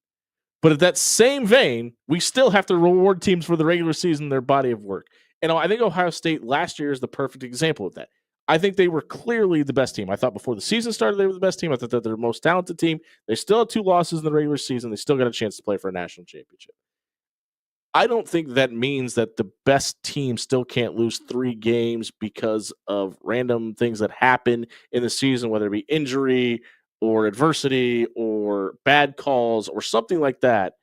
But at that same vein, we still have to reward teams for the regular season, their body of work. And I think Ohio State last year is the perfect example of that. I think they were clearly the best team. I thought before the season started, they were the best team. I thought they're the most talented team. They still had 2 losses in the regular season. They still got a chance to play for a national championship. I don't think that means that the best team still can't lose 3 games because of random things that happen in the season, whether it be injury or adversity or bad calls or something like that.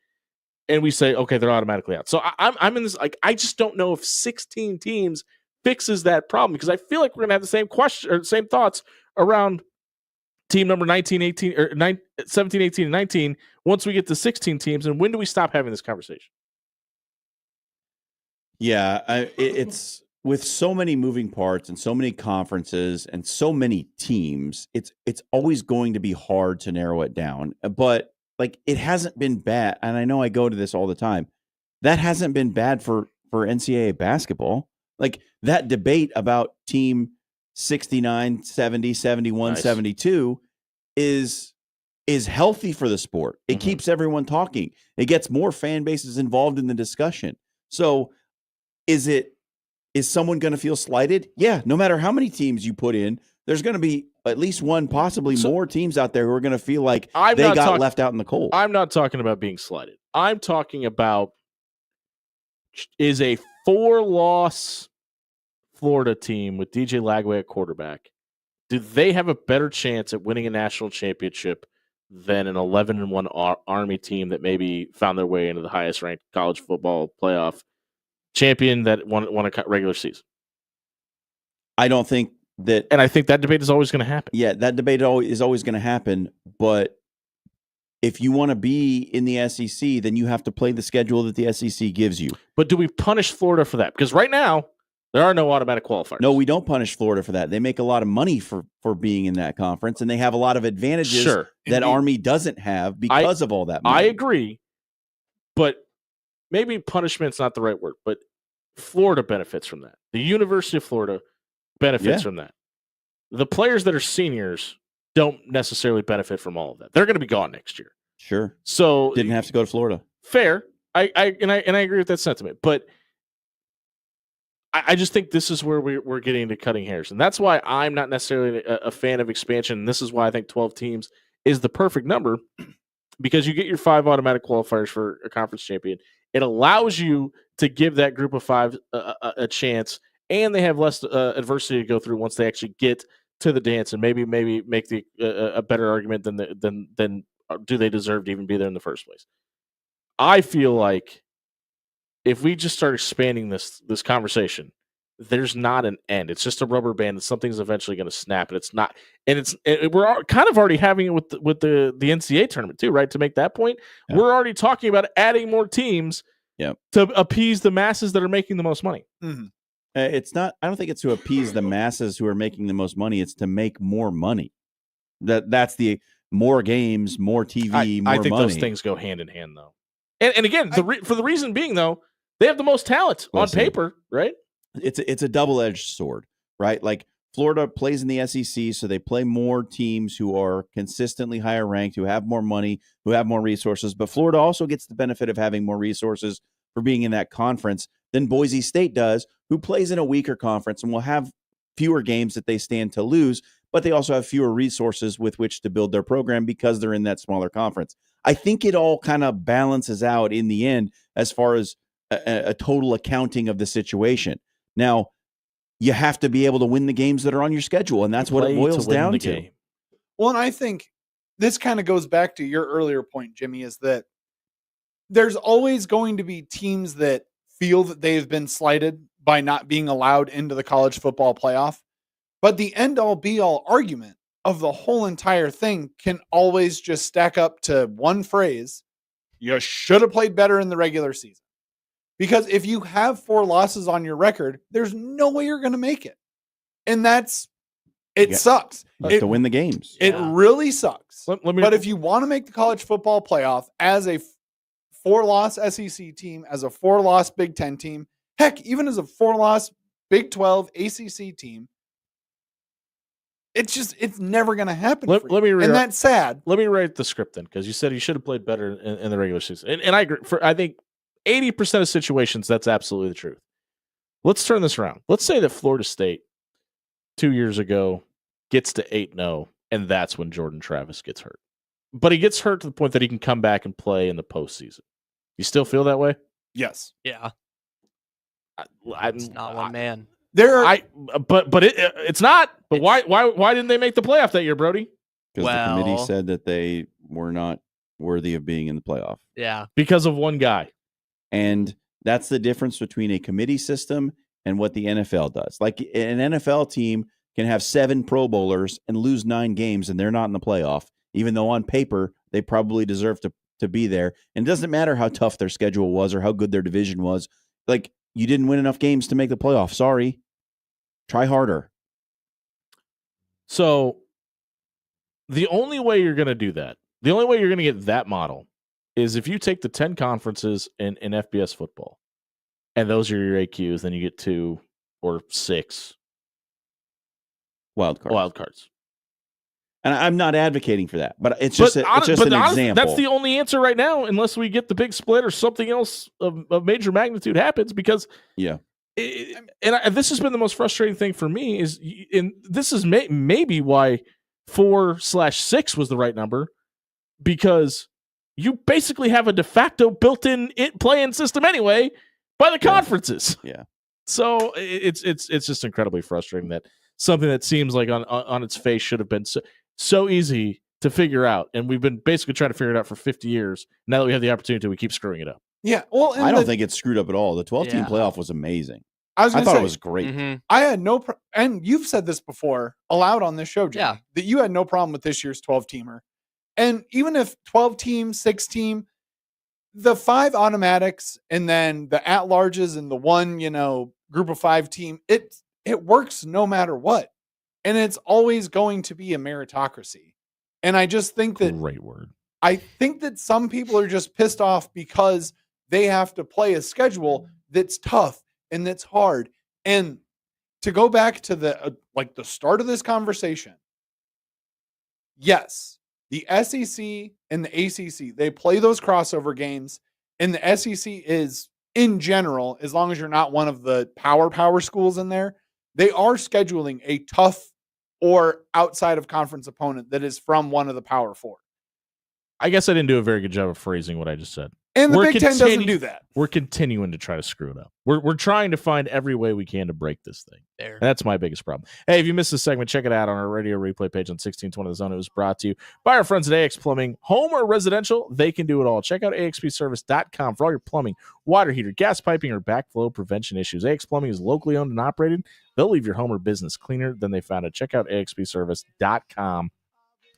And we say, okay, they're automatically out. So I'm in this, like, I just don't know if 16 teams fixes that problem, because I feel like we're going to have the same question or same thoughts around team number 19, 18, or 17, 18, and 19 once we get to 16 teams. And when do we stop having this conversation? Yeah, it's with so many moving parts and so many conferences and so many teams, it's always going to be hard to narrow it down. But like, it hasn't been bad, and I know I go to this all the time. That hasn't been bad for NCAA basketball. Like, that debate about team 69, 70, 71, Nice. 72 is healthy for the sport. It keeps everyone talking. It gets more fan bases involved in the discussion. So is someone going to feel slighted? Yeah, no matter how many teams you put in, there's going to be at least one, possibly more teams out there who are going to feel like they got left out in the cold. I'm not talking about being slighted. I'm talking about, is a 4-loss Florida team with DJ Lagway at quarterback, do they have a better chance at winning a national championship than an 11-1 Army team that maybe found their way into the highest ranked college football playoff champion that won a regular season? I don't think that, and I think that debate is always going to happen. Yeah, that debate is always going to happen. But if you want to be in the SEC, then you have to play the schedule that the SEC gives you. But do we punish Florida for that? Because right now, there are no automatic qualifiers. No, we don't punish Florida for that. They make a lot of money for being in that conference, and they have a lot of advantages that Army doesn't have because of all that money. I agree, but maybe punishment's not the right word, but Florida benefits from that. The University of Florida benefits from that. The players that are seniors don't necessarily benefit from all of that. They're going to be gone next year. Sure. So didn't have to go to Florida. Fair. I agree with that sentiment, but I just think this is where we're getting into cutting hairs, and that's why I'm not necessarily a fan of expansion. And this is why I think 12 teams is the perfect number, because you get your 5 automatic qualifiers for a conference champion. It allows you to give that group of 5 a chance, and they have less adversity to go through once they actually get to the dance, and maybe make a better argument than do they deserve to even be there in the first place. I feel like if we just start expanding this conversation, there's not an end. It's just a rubber band, and something's eventually going to snap, and it's not. And we're kind of already having it with the NCAA tournament too, right? To make that point, we're already talking about adding more teams to appease the masses that are making the most money. Mm-hmm. It's not. I don't think it's to appease the masses who are making the most money. It's to make more money. That's the more games, more TV, more money. I think those things go hand in hand, though. And again, for the reason being, though, they have the most talent on paper, right? It's a double-edged sword, right? Like, Florida plays in the SEC, so they play more teams who are consistently higher ranked, who have more money, who have more resources. But Florida also gets the benefit of having more resources for being in that conference than Boise State does, who plays in a weaker conference and will have fewer games that they stand to lose, but they also have fewer resources with which to build their program because they're in that smaller conference. I think it all kind of balances out in the end as far as a total accounting of the situation. Now, you have to be able to win the games that are on your schedule, and that's what it boils down to. Well, and I think this kind of goes back to your earlier point, Jimmy, is that there's always going to be teams that feel that they've been slighted by not being allowed into the college football playoff. But the end-all be-all argument of the whole entire thing can always just stack up to one phrase: you should have played better in the regular season. Because if you have 4 losses on your record, there's no way you're going to make it. And It Yeah. sucks. You have to win the games. It Yeah. really sucks. Let me, But if you want to make the college football playoff as a 4-loss SEC team, as a 4-loss Big Ten team, heck, even as a 4-loss Big 12 ACC team, it's never going to happen. Let me and that's sad. let me write the script then, because you said you should have played better in the regular season, and I agree. I think 80% of situations that's absolutely the truth. Let's turn this around. Let's say that Florida State 2 years ago gets to 8-0, and that's when Jordan Travis gets hurt. But he gets hurt to the point that he can come back and play in the postseason. You still feel that way? Yes. Yeah. I, It's not one man. It's not. But why didn't they make the playoff that year, Brody? Because the committee Well- said that they were not worthy of being in the playoff. Yeah. Because of one guy. And that's the difference between a committee system and what the NFL does. Like an NFL team can have 7 Pro Bowlers and lose 9 games, and they're not in the playoff, even though on paper they probably deserve to be there. And it doesn't matter how tough their schedule was or how good their division was. Like, you didn't win enough games to make the playoff. Sorry. Try harder. So the only way you're going to do that, the only way you're going to get that model is if you take the 10 conferences in FBS football, and those are your AQs, then you get 2 or 6 Wild wild cards. And I'm not advocating for that, but it's just an example. That's the only answer right now, unless we get the big split or something else of major magnitude happens. Because this has been the most frustrating thing for me and this is maybe why 4/6 was the right number, because you basically have a de facto built-in play-in system anyway by the conferences. Yeah. So it's just incredibly frustrating that something that seems like on its face should have been so easy to figure out, and we've been basically trying to figure it out for 50 years. Now that we have the opportunity, we keep screwing it up. Yeah. Well, I don't think it's screwed up at all. The 12-team playoff was amazing. I thought it was great. Mm-hmm. I had no and you've said this before aloud on this show, Jay, that you had no problem with this year's 12-teamer. And even if 12-team, 6-team, the 5 automatics and then the at-larges and the one, group of 5 team, it works no matter what. And it's always going to be a meritocracy. And I just think that great word. I think that some people are just pissed off because they have to play a schedule that's tough and that's hard. And to go back to the start of this conversation, yes, the SEC and the ACC, they play those crossover games, and the SEC is, in general, as long as you're not one of the power schools in there, they are scheduling a tough or outside of conference opponent that is from one of the Power 4. I guess I didn't do a very good job of phrasing what I just said. And the Big Ten doesn't do that. We're continuing to try to screw it up. We're trying to find every way we can to break this thing. There. That's my biggest problem. Hey, if you missed this segment, check it out on our radio replay page on 1620 The Zone. It was brought to you by our friends at AX Plumbing. Home or residential, they can do it all. Check out axpservice.com for all your plumbing, water heater, gas piping, or backflow prevention issues. AX Plumbing is locally owned and operated. They'll leave your home or business cleaner than they found it. Check out axpservice.com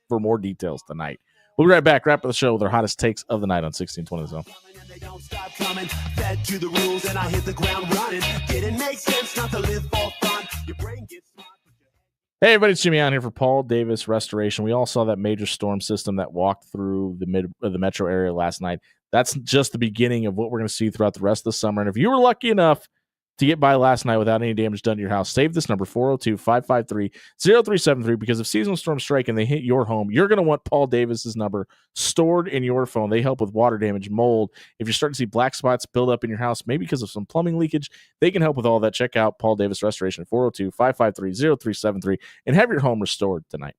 for more details tonight. We'll be right back. Wrap up the show with our hottest takes of the night on 1620 The Zone. They don't stop coming, fed to the rules, and I hit the ground running. Didn't make sense not to live for fun. Your brain gets smart. Hey, everybody, it's Jimmy on here for Paul Davis Restoration. We all saw that major storm system that walked through the metro area last night. That's just the beginning of what we're going to see throughout the rest of the summer. And if you were lucky enough to get by last night without any damage done to your house, save this number, 402-553-0373, because if seasonal storms strike and they hit your home, you're going to want Paul Davis's number stored in your phone. They help with water damage, mold. If you're starting to see black spots build up in your house, maybe because of some plumbing leakage, they can help with all that. Check out Paul Davis Restoration, 402-553-0373, and have your home restored tonight.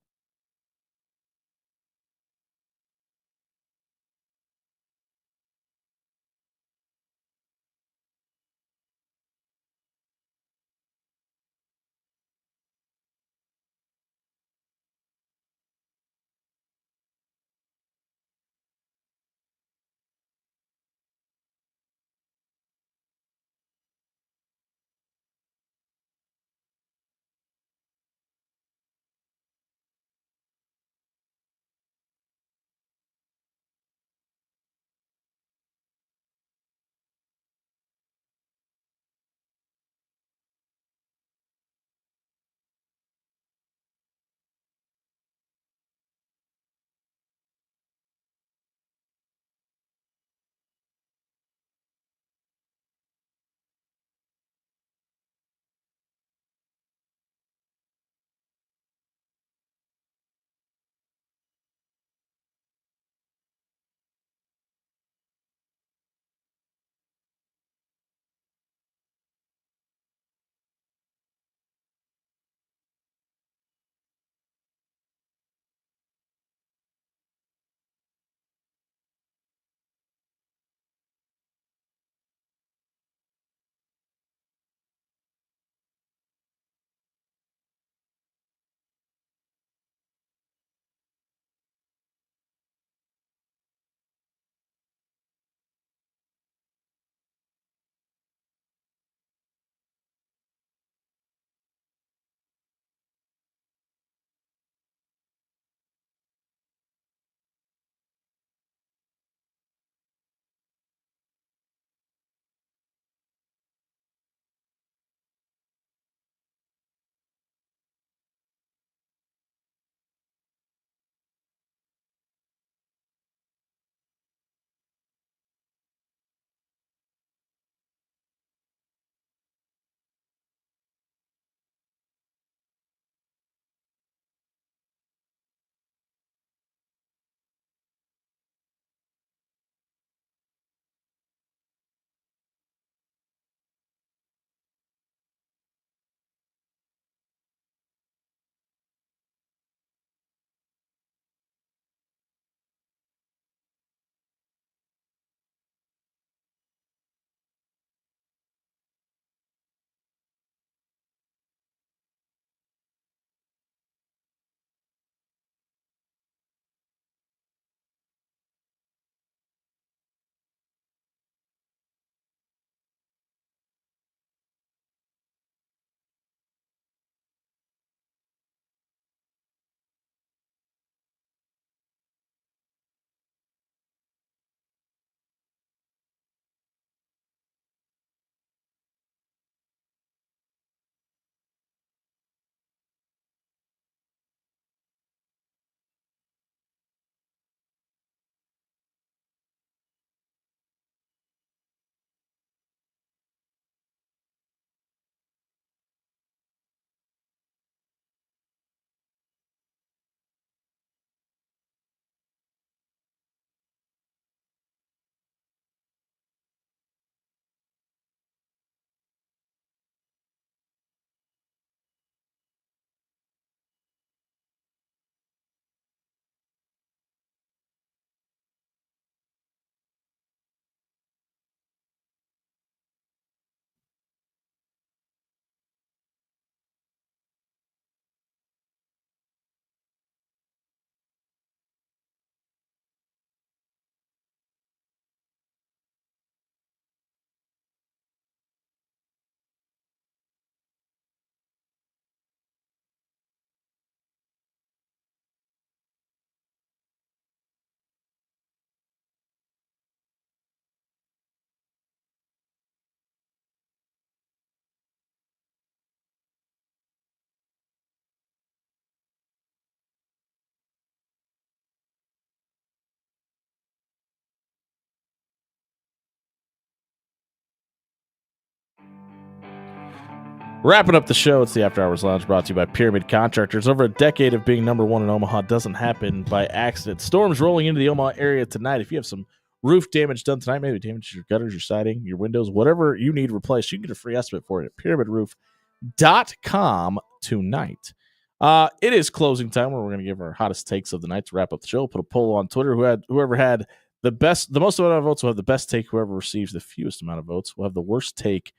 Wrapping up the show, it's the After Hours Lounge brought to you by Pyramid Contractors. Over a decade of being number one in Omaha doesn't happen by accident. Storms rolling into the Omaha area tonight. If you have some roof damage done tonight, maybe damage your gutters, your siding, your windows, whatever you need replaced, you can get a free estimate for it at pyramidroof.com tonight. It is closing time where we're going to give our hottest takes of the night to wrap up the show. Put a poll on Twitter. Whoever had the most amount of votes will have the best take. Whoever receives the fewest amount of votes will have the worst take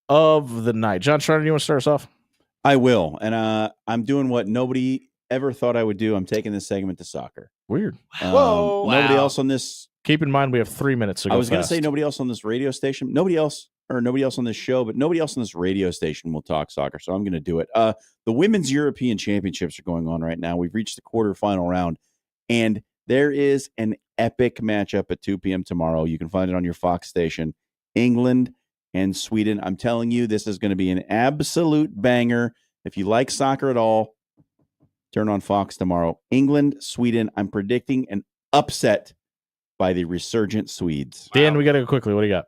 of the night. John Schreiner, do you want to start us off? I will. And I'm doing what nobody ever thought I would do. I'm taking this segment to soccer. Weird. Whoa. Nobody Wow. else on this. Keep in mind we have 3 minutes to go. I was going to fast. say nobody else on this radio station. Nobody else on this show, but nobody else on this radio station will talk soccer. So I'm going to do it. The Women's European Championships are going on right now. We've reached the quarterfinal round, and there is an epic matchup at 2 p.m. tomorrow. You can find it on your Fox station. England and Sweden. I'm telling you, this is going to be an absolute banger. If you like soccer at all, turn on Fox tomorrow. England, Sweden. I'm predicting an upset by the resurgent Swedes. Dan, we got to go quickly. What do you got?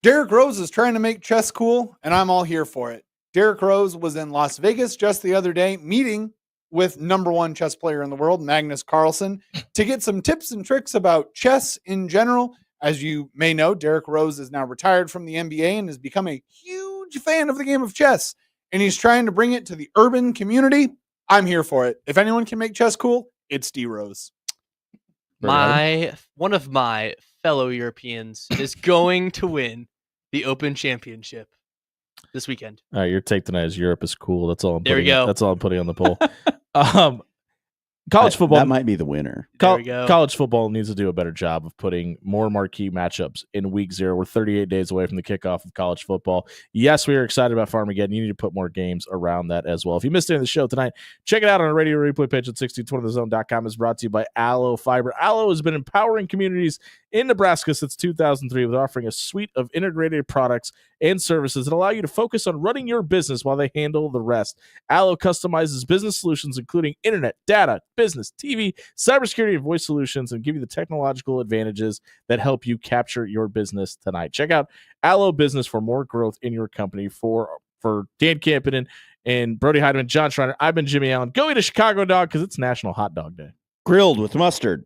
Derrick Rose is trying to make chess cool, and I'm all here for it. Derrick Rose was in Las Vegas just the other day meeting with number one chess player in the world, Magnus Carlsen, to get some tips and tricks about chess in general. As you may know, Derrick Rose is now retired from the NBA and has become a huge fan of the game of chess, and he's trying to bring it to the urban community. I'm here for it. If anyone can make chess cool, it's D Rose. One of my fellow Europeans is going to win the Open Championship this weekend. All right, your take tonight is Europe is cool. That's all. There we go. That's all I'm putting on the poll. College football. That might be the winner. There we go. College football needs to do a better job of putting more marquee matchups in week 0. We're 38 days away from the kickoff of college football. Yes, we are excited about Farmageddon. You need to put more games around that as well. If you missed any of the show tonight, check it out on our radio replay page at 1620thezone.com. It's brought to you by Aloe Fiber. Aloe has been empowering communities in Nebraska since 2003 with offering a suite of integrated products and services that allow you to focus on running your business while they handle the rest. Aloe customizes business solutions, including internet, data, business, TV, cybersecurity, and voice solutions, and give you the technological advantages that help you capture your business tonight. Check out Aloe Business for more growth in your company. For Dan Campion and Brody Heidemann, John Schreiner, I've been Jimmy Allen. Go eat a Chicago dog because it's National Hot Dog Day. Grilled with mustard.